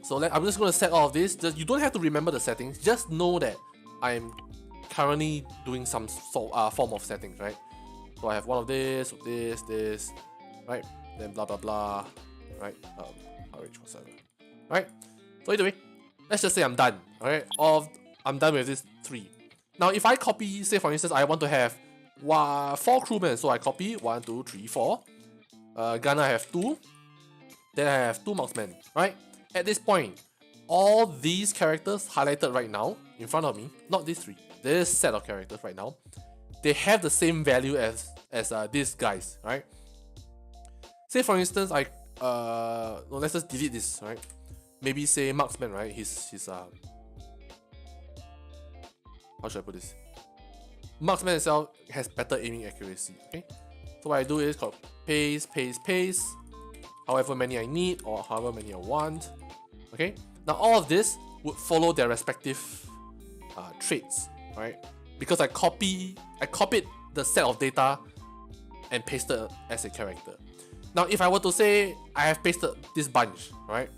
A: So I'm just going to set all of this. You don't have to remember the settings. Just know that I'm currently doing some form of settings, right? So I have one of this, right? Then blah blah blah, right? Courage whatsoever, right? So either way, let's just say I'm done, alright? I'm done with this 3. Now if I copy, say for instance, I want to have 4 crewmen, so I copy 1, 2, 3, 4. Gunner I have 2. Then I have 2 marksmen, right? At this point, all these characters highlighted right now in front of me, not these 3, this set of characters right now, they have the same value as these guys, right? Say for instance, let's just delete this, right? Maybe say marksman, right? He's how should I put this? Marksman itself has better aiming accuracy, okay? So what I do is called paste, however many I need or however many I want, okay? Now all of this would follow their respective traits, right? Because I copied the set of data and pasted as a character. Now if I were to say I have pasted this bunch, right?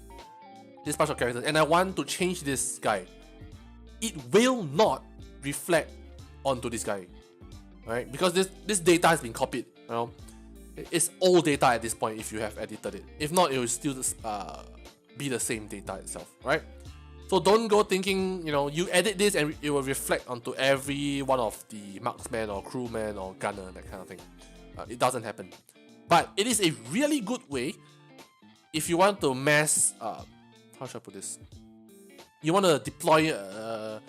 A: This bunch of characters, and I want to change this guy, it will not reflect onto this guy, right? Because this data has been copied, you know? It's old data at this point if you have edited it. If not, it will still be the same data itself, right? So don't go thinking, you edit this and it will reflect onto every one of the marksman or crewman or gunner, that kind of thing. It doesn't happen. But it is a really good way if you want to mass, how should I put this? You want to deploy a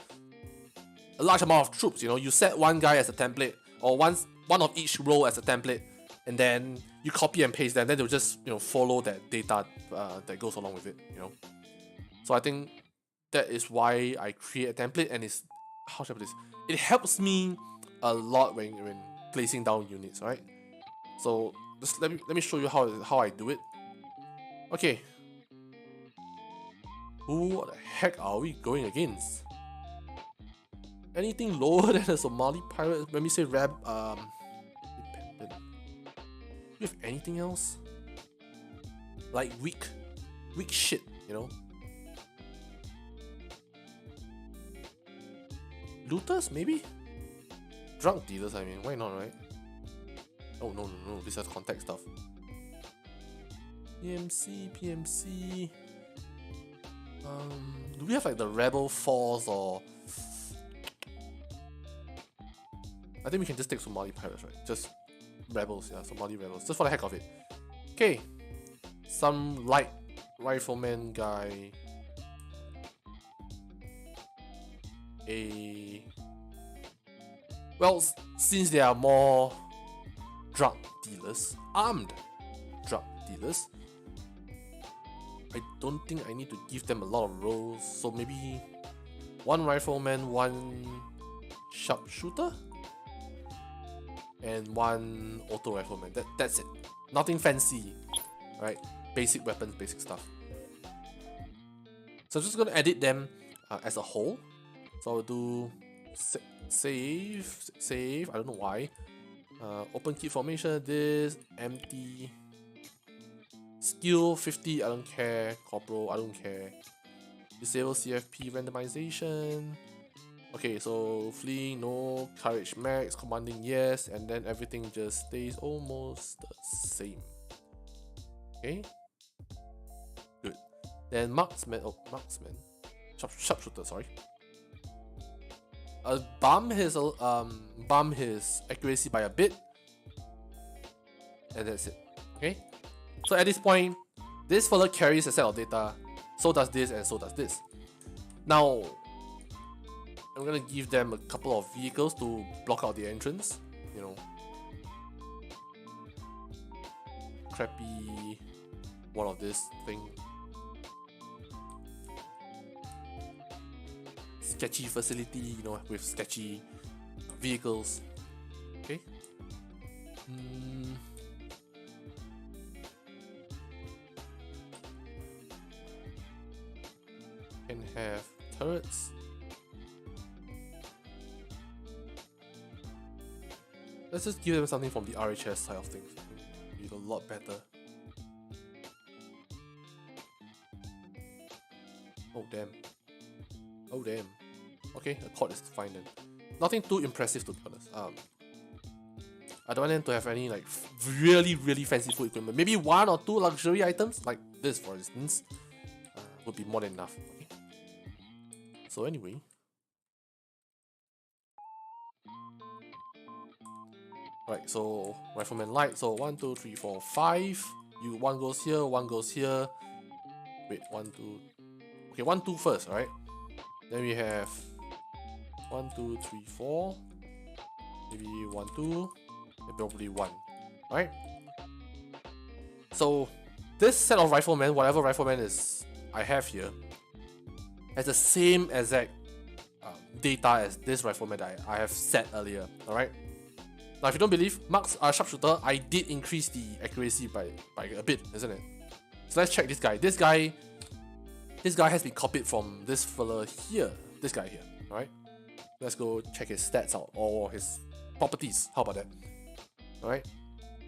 A: large amount of troops, you set one guy as a template or one of each role as a template, and then you copy and paste them, then they'll just follow that data that goes along with it, So I think that is why I create a template, and it's, how should I put this? It helps me a lot when placing down units, right? So just let me show you how I do it. Okay. Who the heck are we going against? Anything lower than a Somali pirate? Let me say independent. Do you have anything else? Like weak shit, Looters, maybe? Drug dealers, I mean, why not, right? Oh, no, this has contact stuff. PMC. Do we have like the Rebel Force or... I think we can just take Somali pirates, right? Just rebels, yeah, Somali rebels, just for the heck of it. Okay, some light rifleman guy. Well, since there are more drug dealers, armed drug dealers, I don't think I need to give them a lot of roles, so maybe one rifleman, one sharpshooter, and one auto rifleman. That's it. Nothing fancy, right? Basic weapons, basic stuff. So I'm just gonna edit them as a whole. So I'll do save. I don't know why. Open key formation. This empty. Skill 50. I don't care. Corporal. I don't care. Disable CFP randomization. Okay, so fleeing no, courage max, commanding yes, and then everything just stays almost the same. Okay, good. Then marksman, sharpshooter, sorry. Bump his accuracy by a bit, and that's it. Okay, so at this point, this fella carries a set of data. So does this, and so does this. Now, I'm gonna give them a couple of vehicles to block out the entrance, Crappy one of this thing. Sketchy facility, with sketchy vehicles. Okay. Can have turrets. Let's just give them something from the RHS side of things. Be a lot better. Oh damn. Oh damn. Okay, the court is fine then. Nothing too impressive to be honest. I don't want them to have any like really fancy food equipment. Maybe 1 or 2 luxury items like this, for instance, would be more than enough. Okay. So anyway, right. So rifleman light. So 1, 2, 3, 4, 5. One goes here. One goes here. Wait, 1, 2. Okay, 1, 2 first. All right. Then we have 1, 2, 3, 4. Maybe 1, 2. And probably 1. Right. So this set of riflemen, whatever rifleman is I have here, has the same exact data as this rifleman that I have set earlier. Alright. Now if you don't believe, Mark's sharpshooter, I did increase the accuracy by a bit, isn't it? So let's check this guy. This guy has been copied from this fella here. This guy here. Alright. Let's go check his stats out, or his properties. How about that? Alright.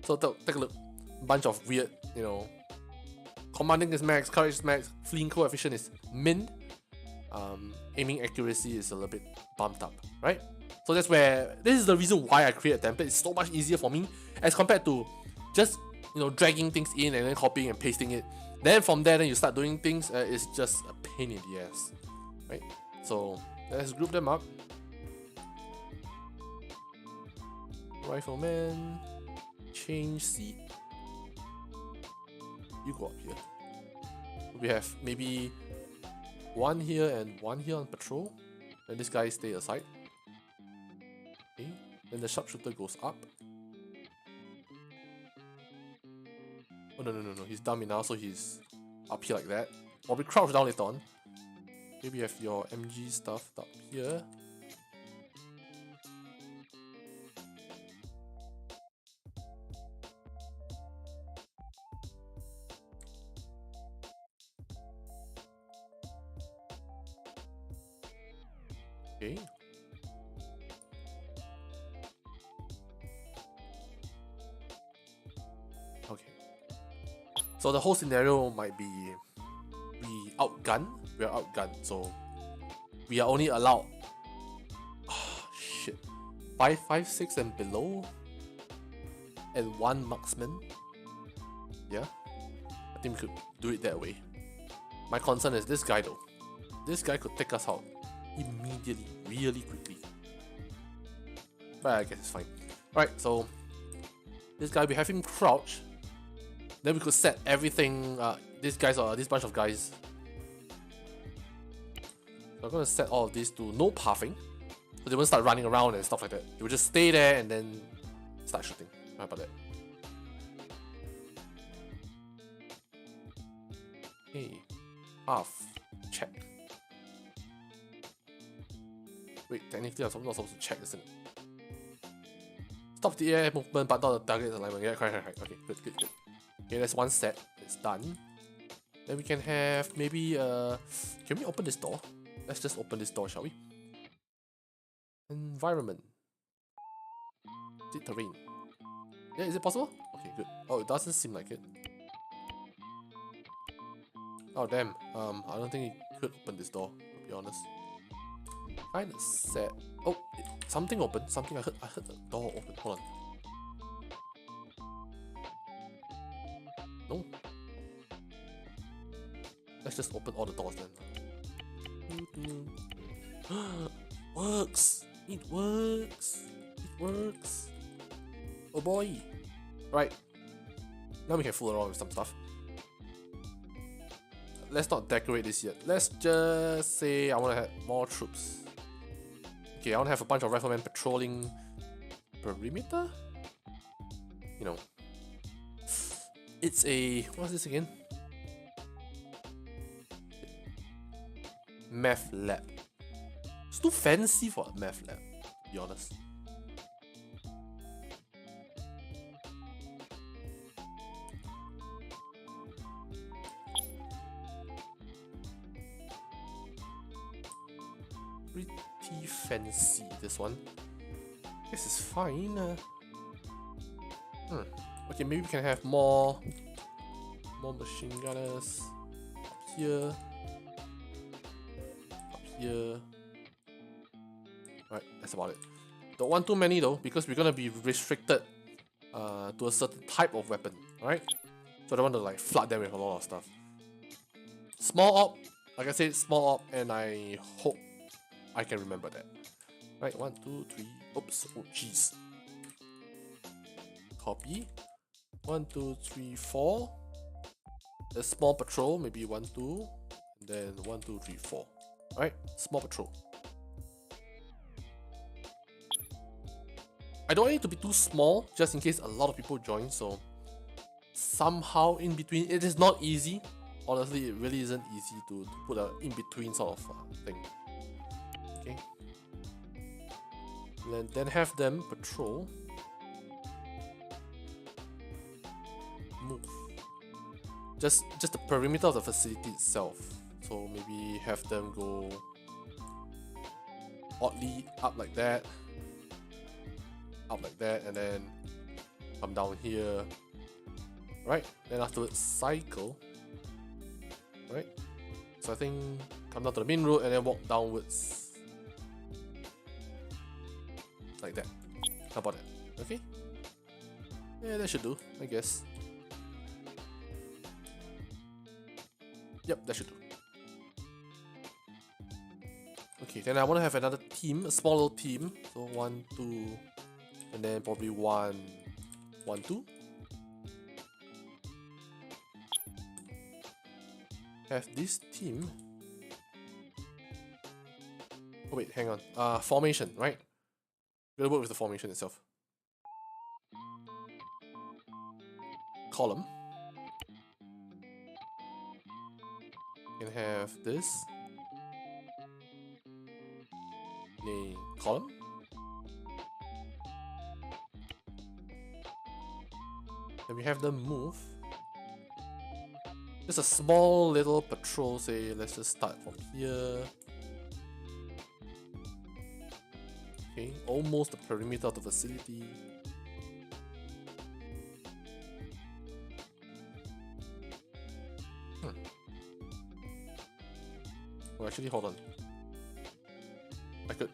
A: So take a look. Bunch of weird, you know, commanding is max, courage is max, fleeing coefficient is min, aiming accuracy is a little bit bumped up, right? So that's where, this is the reason why I create a template. It's so much easier for me as compared to just, you know, dragging things in and then copying and pasting it. Then from there, then you start doing things, it's just a pain in the ass, right? So let's group them up. Rifleman, change seat. You go up here. We have maybe 1 here and 1 here on patrol. And this guy stay aside. Okay. Then the sharpshooter goes up. Oh no. He's dummy now, so he's up here like that. Or we crouch down later on. Maybe you have your MG stuff up here. Okay. Okay. So the whole scenario might be we are outgunned, so we are only allowed 5, 5, 6 and below, and 1 marksman. Yeah, I think we could do it that way. My concern is this guy though. This guy could take us out immediately, really quickly. But I guess it's fine. Right, so this guy, we have him crouch. Then we could set everything, these guys or this bunch of guys. So I'm gonna set all of these to no pathing. So they won't start running around and stuff like that. They will just stay there and then start shooting. How about that? Okay. Half. Check. Wait, technically I'm not supposed to check, isn't it? Stop the air movement, but not the target alignment. Yeah, correct. Okay, good. Okay, that's 1 set. It's done. Then we can have maybe can we open this door? Let's just open this door, shall we? Environment. Is it terrain? Yeah, is it possible? Okay, good. Oh, it doesn't seem like it. Oh damn. I don't think it could open this door, to be honest. Kinda sad. Oh, something opened. Something I heard the door open. Hold on. No. Let's just open all the doors then. Works! It works! It works! Oh boy! Right. Now we can fool around with some stuff. Let's not decorate this yet. Let's just say I want to have more troops. Okay, I want to have a bunch of riflemen patrolling perimeter? You know. It's a... what's this again? Math lab. It's too fancy for a math lab, to be honest. Pretty fancy, this one. Guess it's fine. Okay, maybe we can have more machine gunners up here. Up here. Right, that's about it. Don't want too many though, because we're gonna be restricted to a certain type of weapon, alright? So I don't want to like flood them with a lot of stuff. Small op, like I said, small op, and I hope I can remember that. Right, 1, 2, 3, oops, oh jeez. Copy. 1, 2, 3, 4. A small patrol, maybe 1, 2, and then 1, 2, 3, 4. Alright, small patrol. I don't want it to be too small, just in case a lot of people join, so somehow in between. It is not easy. Honestly, it really isn't easy to put a in-between sort of thing. Okay. And then have them patrol. Move. Just the perimeter of the facility itself. So maybe have them go oddly up like that. Up like that, and then come down here. Right? Then afterwards cycle. Right? So I think come down to the main road and then walk downwards. Like that. How about that? Okay? Yeah, that should do, I guess. Yep, that should do. Okay, then I want to have another team, a small little team. So 1, 2, and then probably 1, 1, 2. Have this team. Oh wait, hang on. Formation, right? We'll work with the formation itself. Column. You can have this. A column. And we have them move. Just a small little patrol, say, let's just start from here. Okay, almost the perimeter of the facility. Oh, actually, hold on. I could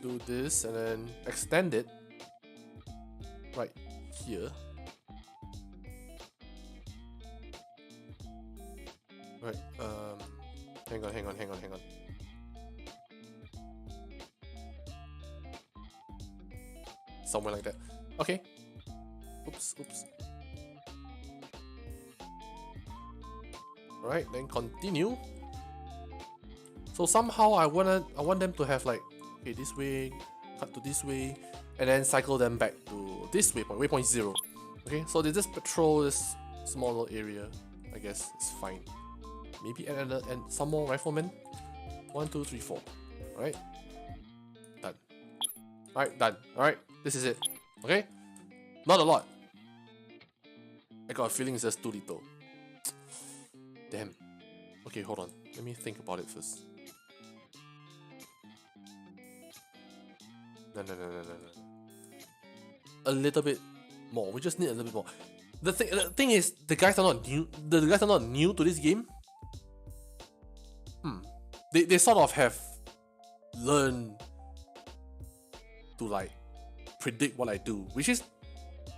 A: do this and then extend it right here. Right, hang on. Somewhere like that. Okay. Oops. Alright, then continue. So somehow I want them to have like, okay, this way, cut to this way, and then cycle them back to this waypoint, waypoint 0. Okay, so they just patrol this small little area. I guess it's fine. Maybe and some more riflemen. 1, 2, 3, 4. Alright. Done. Alright, done. Alright, this is it. Okay? Not a lot. I got a feeling it's just too little. Damn. Okay, hold on. Let me think about it first. No. A little bit more. We just need a little bit more. The thing is, the guys are not new. The guys are not new to this game. They sort of have learned to like predict what I do, which is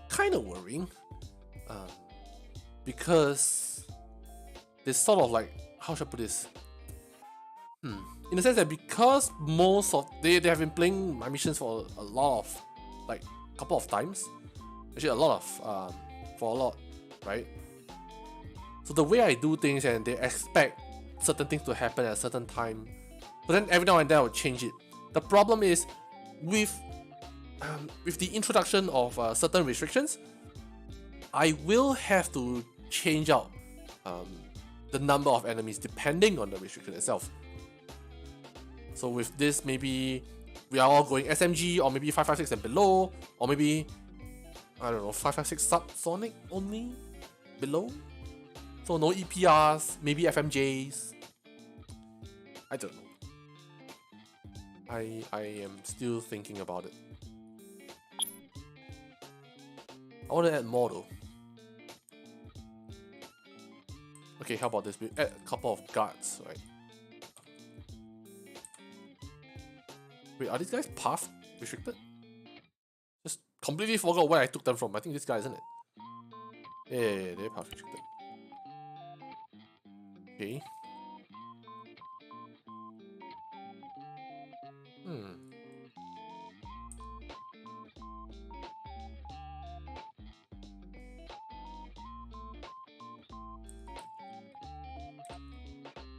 A: kind of worrying. Because they sort of like, how should I put this? In the sense that because most of they have been playing my missions for a lot of, like, couple of times, actually a lot of for a lot, right? So the way I do things, and they expect certain things to happen at a certain time, but then every now and then I will change it. The problem is with the introduction of certain restrictions, I will have to change out the number of enemies depending on the restriction itself. So with this, maybe we are all going SMG, or maybe 5.56 and below, or maybe, I don't know, 5.56 subsonic only below. So no EPRs, maybe FMJs. I don't know. I am still thinking about it. I want to add more though. Okay, how about this? We add a couple of guards, right? Wait, are these guys path restricted? Just completely forgot where I took them from. I think this guy, isn't it? Yeah, they're path restricted. Okay.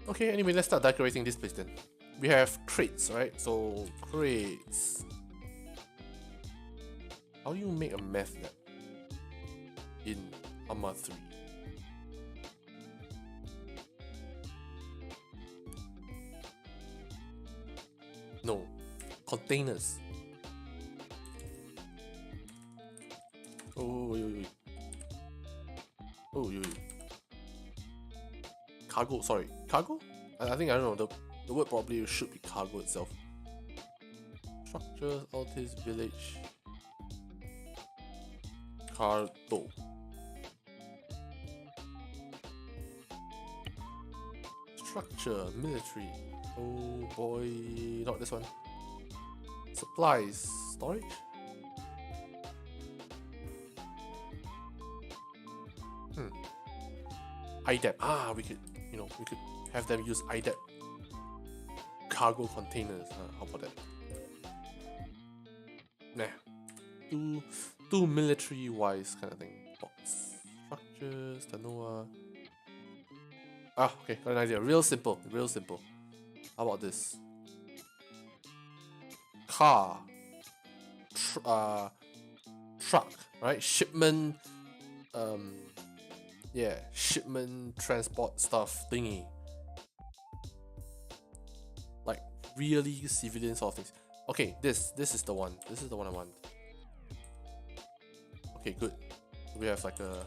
A: Okay, anyway, let's start decorating this place then. We have crates, right? So, crates. How do you make a meth lab in ARMA3? No, containers. Oh, cargo, sorry. Cargo? I think, I don't know, the word probably should be cargo itself. Structure, Altis, village. Cargo. Structure, military. Oh boy, not this one. Supplies, storage. IDEP. Ah, we could have them use IDEP cargo containers. How about that? Nah, too military wise kind of thing. Box structures, Tanoa. Ah, okay, got an idea. Real simple, real simple. How about this? Car, truck, right? Shipment, yeah, shipment transport stuff thingy. Like really civilian sort of things. Okay, this is the one. This is the one I want. Okay, good. We have like a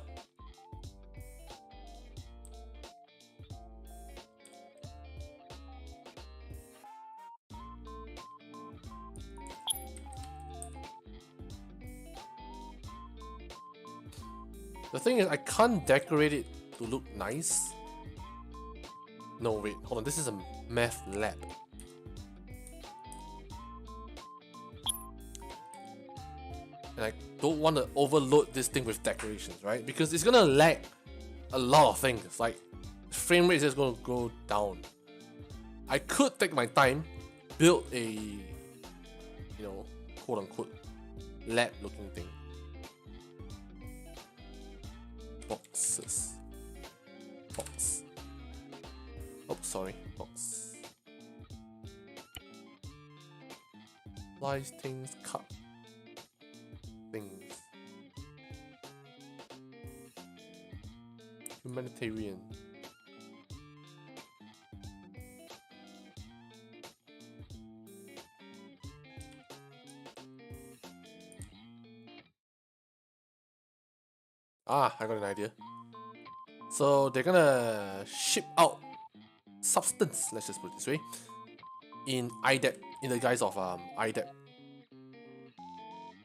A: the thing is, I can't decorate it to look nice. No, wait, hold on. This is a meth lab. And I don't want to overload this thing with decorations, right? Because it's gonna lag a lot of things. Like, frame rate is just gonna go down. I could take my time, build a, quote unquote, lab looking thing. Boxes. Box. Oh, sorry. Box. Slice things, cut things. Humanitarian. Ah, I got an idea. So they're gonna ship out substance, let's just put it this way, in IDEP, in the guise of IDEP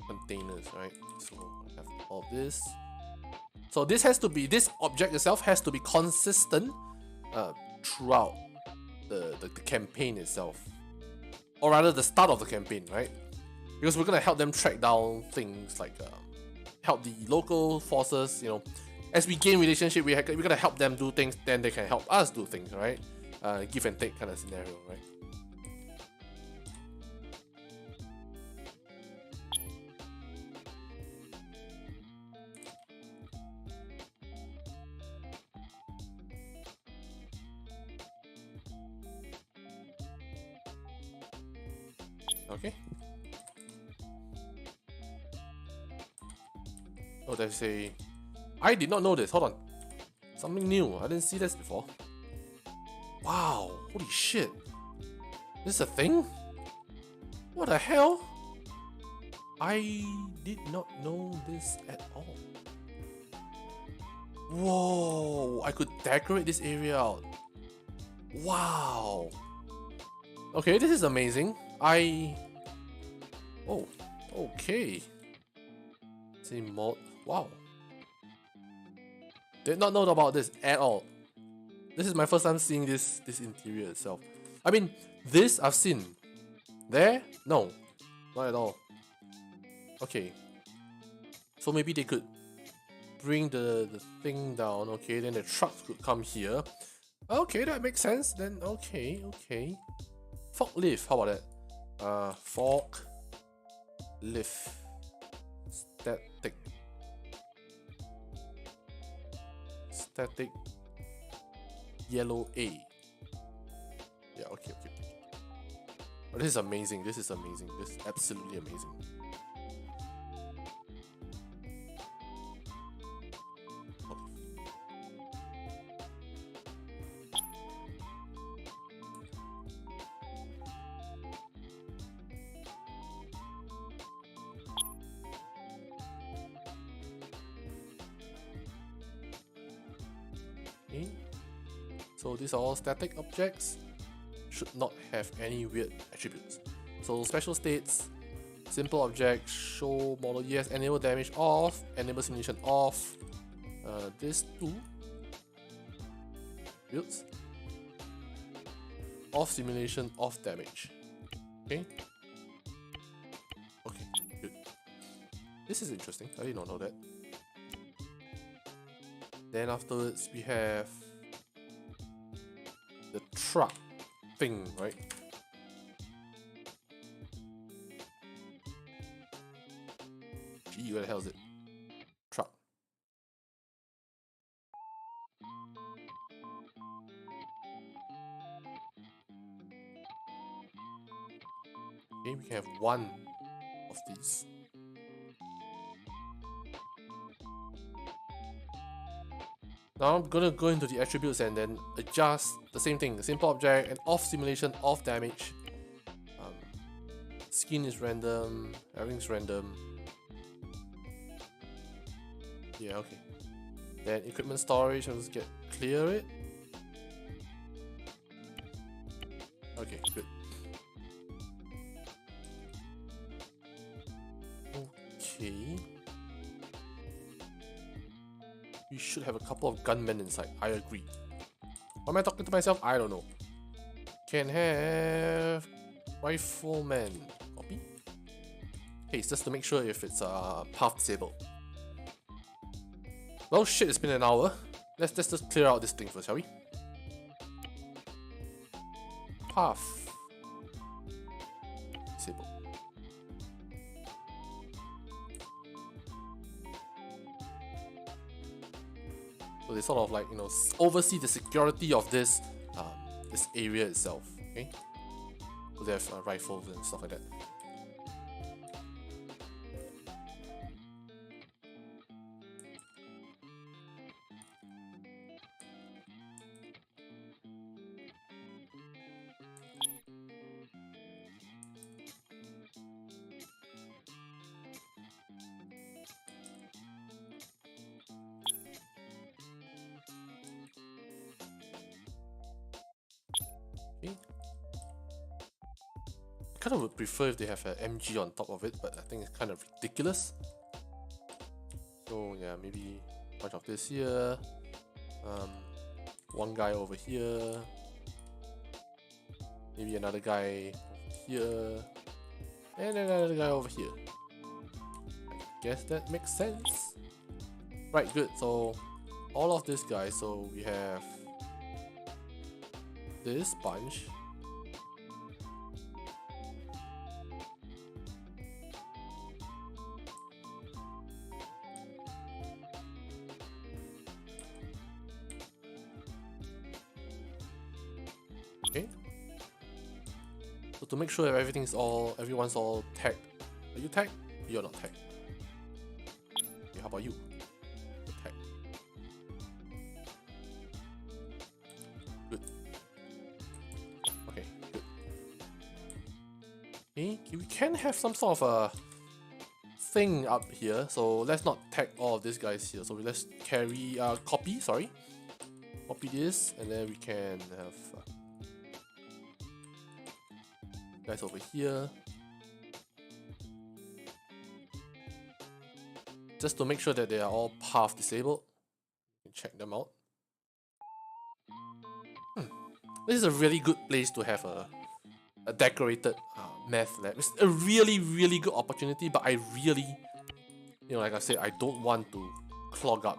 A: containers, right? So I have all this. So this object itself has to be consistent throughout the campaign itself, or rather the start of the campaign, right? Because we're gonna help them track down things like help the local forces, as we gain relationship, we're gonna help them do things, then they can help us do things, right? Give and take kind of scenario, right? Okay. Oh, there's a... I did not know this. Hold on. Something new. I didn't see this before. Wow. Holy shit. This is a thing? What the hell? I did not know this at all. Whoa. I could decorate this area out. Wow. Okay, this is amazing. Oh. Okay. See mod. Wow. Did not know about this at all. This is my first time seeing this interior itself. I mean, this I've seen. There? No. Not at all. Okay. So maybe they could bring the thing down, okay, then the trucks could come here. Okay, that makes sense. Then okay. Forklift, how about that? Fork lift. Static yellow A. Yeah, okay. Oh, this is amazing. This is absolutely amazing. Okay. So these are all static objects. Should not have any weird attributes. So special states, simple object, show model yes, enable damage off, enable simulation off. This two builds off simulation, off damage. Okay. Okay, good. This is interesting. I did not know that. Then afterwards we have the truck thing, right? Gee, where the hell is it? Truck. Okay, we can have one of these. Now I'm gonna go into the attributes and then adjust the same thing, the simple object and off simulation, off damage. Skin is random, everything's random. Yeah, okay. Then equipment storage, I'll just clear it. Okay, good. Okay. We should have a couple of gunmen inside, I agree. Why am I talking to myself? I don't know. Can have rifleman. Copy. Okay, it's just to make sure if it's path disabled. Well shit, it's been an hour. Let's just clear out this thing first, shall we? Path disabled. So they sort of like, you know, oversee the security of this this area itself. Okay, so they have rifles and stuff like that. Okay. I kind of would prefer if they have an MG on top of it, but I think it's kind of ridiculous. So yeah, maybe a bunch of this here. One guy over here. Maybe another guy over here. And another guy over here. I guess that makes sense. Right, good. So all of these guys, so we have this bunch. Okay. So to make sure that everyone's all tagged. Are you tagged? You're not tagged. Okay, how about you? You're tagged. Good. Okay, good. Okay, we can have some sort of a thing up here. So let's not tag all of these guys here. So let's copy this, and then we can have guys over here. just to make sure that they are all path disabled. Check them out. This is a really good place to have a decorated math lab. It's a really, really good opportunity, but I really, you know, like I said, I don't want to clog up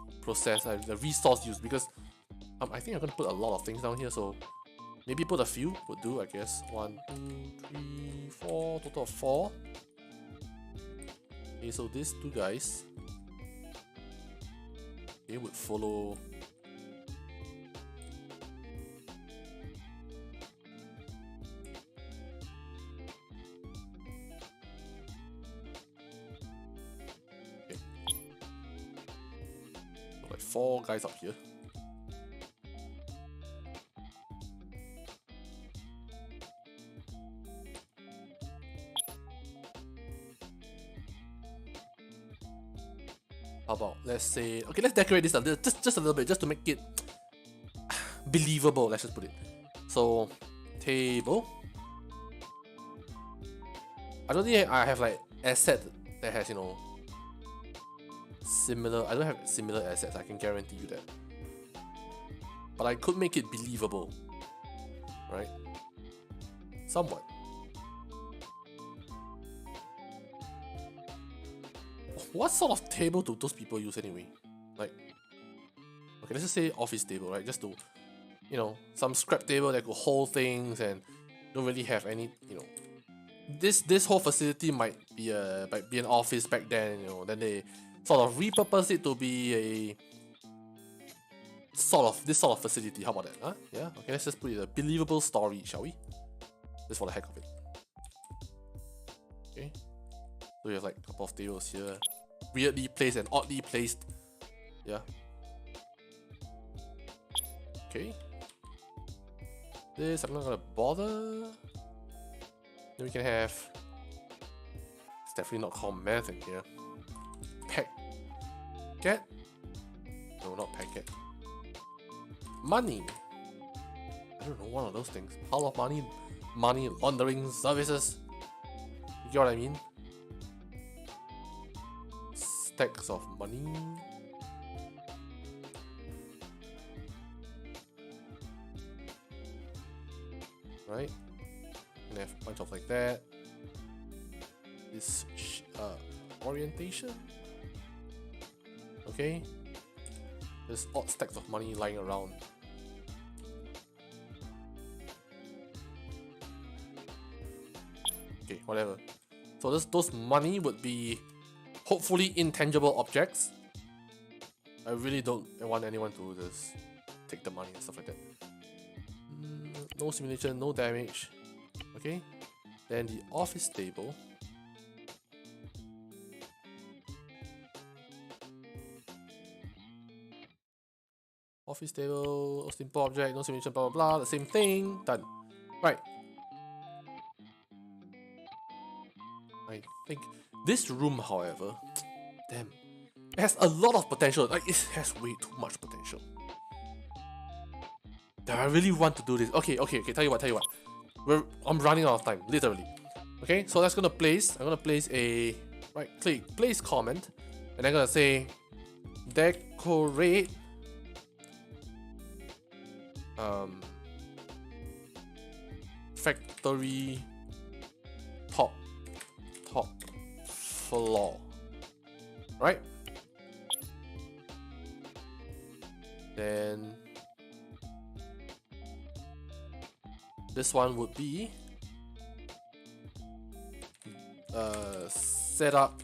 A: the process, the resource use, because I think I'm gonna put a lot of things down here, so maybe put a few would do, I guess. 1, 2, 3, 4, total of 4. Okay, so these two guys, they would follow. Okay. So like 4 guys up here. How about, let's say, okay, let's decorate this a little, just a little bit, just to make it believable. Let's just put it. So, table. I don't think I have like asset that has, you know, similar. I don't have similar assets. I can guarantee you that. But I could make it believable, right? Somewhat. What sort of table do those people use anyway? Like, okay, let's just say office table, right? Just to, you know, some scrap table that could hold things and don't really have any, you know. This whole facility might be an office back then, you know. Then they sort of repurpose it to be a this sort of facility. How about that? Huh? Yeah. Okay, let's just put it a believable story, shall we? Just for the heck of it. Okay. So you have like a couple of tables here, weirdly placed and oddly placed. Yeah. Okay. This I'm not gonna bother. Then we can have. It's definitely not called math in here. Packet. No, not packet. Money. I don't know, one of those things. Pile of money. Money laundering services. You get what I mean? Stacks of money. Right? And have a bunch of like that. This orientation. Okay. There's odd stacks of money lying around. Okay, whatever. So those money would be hopefully intangible objects. I really don't want anyone to just take the money and stuff like that. No simulation, no damage. Okay. Then the office table. Office table, simple object, no simulation, blah blah blah, the same thing, done. Right. I think this room, however, damn, it has a lot of potential. Like, it has way too much potential. Do I really want to do this? Okay, tell you what. I'm running out of time, literally. Okay, so I'm gonna place a right click, place comment, and I'm gonna say decorate factory top floor, right? Then this one would be set up.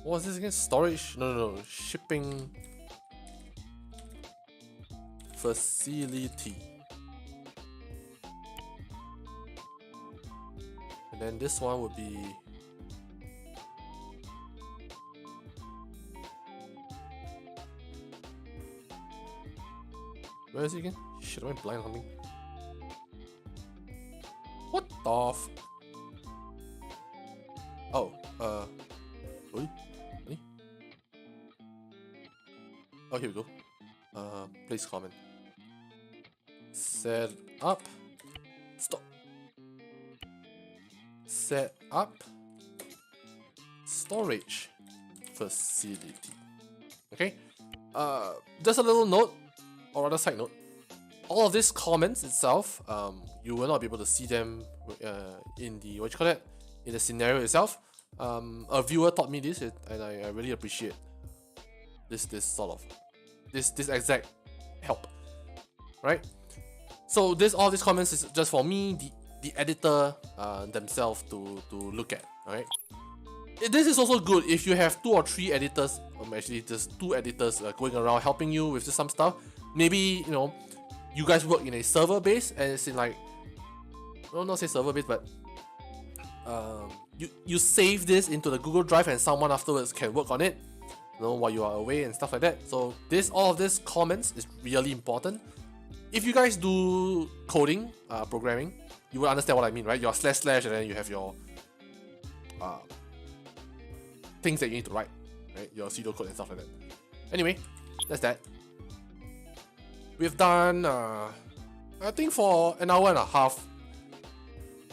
A: What was this again? Storage? No. Shipping facility. And then this one would be where is it again? Shit, am I blind or something? What the f? Oh, really? Oh, here we go. Place comment. Set up. Stop. Set up storage facility. Okay, just a little note, or rather side note. All of these comments itself, you will not be able to see them in the in the scenario itself. A viewer taught me this, and I really appreciate this exact help, right? So all these comments is just for me, the editor themselves to look at, alright? This is also good if you have 2 or 3 editors, actually just 2 editors going around helping you with some stuff. Maybe, you know, you guys work in a server base, and it's in like, well, not say server base, but you save this into the Google Drive, and someone afterwards can work on it, you know, while you are away and stuff like that. So all of this comments is really important. If you guys do coding, programming, you will understand what I mean, right? Your / and then you have your things that you need to write, right? Your pseudocode and stuff like that. Anyway, that's that. We've done, I think for an hour and a half,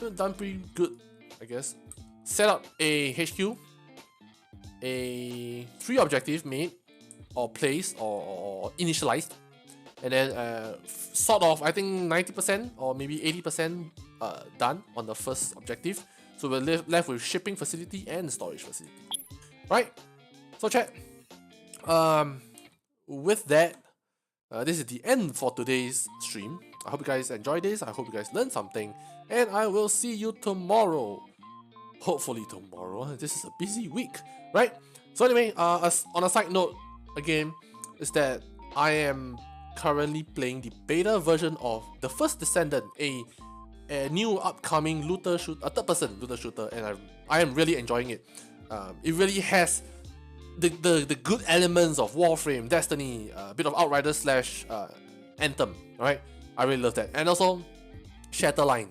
A: we've done pretty good, I guess. Set up a HQ, a 3 objective made, or placed, or initialized, and then sort of, I think 90% or maybe 80% done on the first objective. So we're left with shipping facility and storage facility. Right? So chat, with that, this is the end for today's stream. I hope you guys enjoyed this. I hope you guys learned something, and I will see you tomorrow. Hopefully tomorrow. This is a busy week, right? So anyway, on a side note, again, is that I am currently playing the beta version of The First Descendant, a new upcoming looter shooter, a third-person looter shooter, and I am really enjoying it. It really has the good elements of Warframe, Destiny, a bit of Outriders / Anthem, right? I really love that. And also, Shatterline.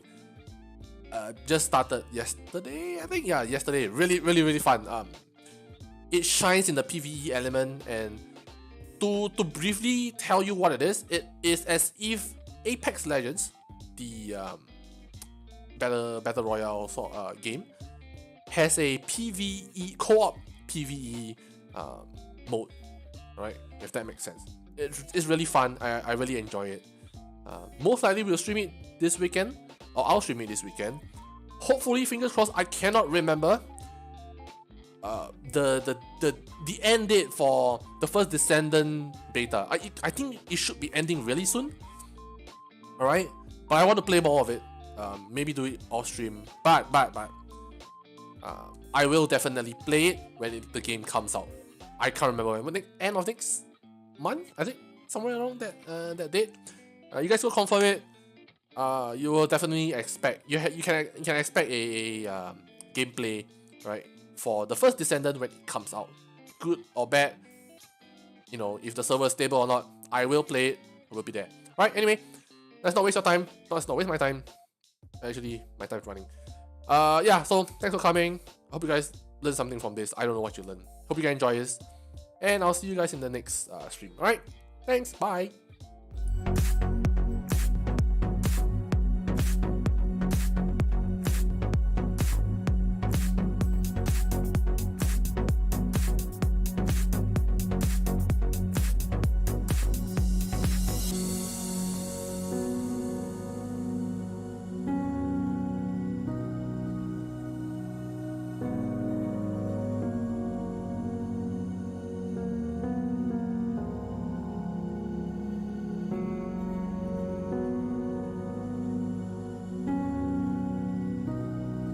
A: Just started yesterday, I think. Yeah, yesterday. Really fun. It shines in the PvE element, and to briefly tell you what it is as if Apex Legends, the battle royale game, has a PvE co-op PvE mode, right? If that makes sense. It's really fun. I really enjoy it. Most likely we'll stream it this weekend, or I'll stream it this weekend. Hopefully, fingers crossed. I cannot remember the end date for the First Descendant beta. I think it should be ending really soon. All right, but I want to play more of it. Maybe do it off stream. But I will definitely play it when the game comes out. I can't remember when. End of next month, I think, somewhere around that date. You guys will confirm it. You will definitely expect you can expect a gameplay, right, for the First Descendant when it comes out, good or bad. You know, if the server is stable or not, I will play it. I will be there. Right. Anyway, let's not waste your time. Let's not waste my time. Actually, my time's running. Yeah. So thanks for coming. Hope you guys learned something from this. I don't know what you learned. Hope you guys enjoy this, and I'll see you guys in the next stream. All right. Thanks. Bye.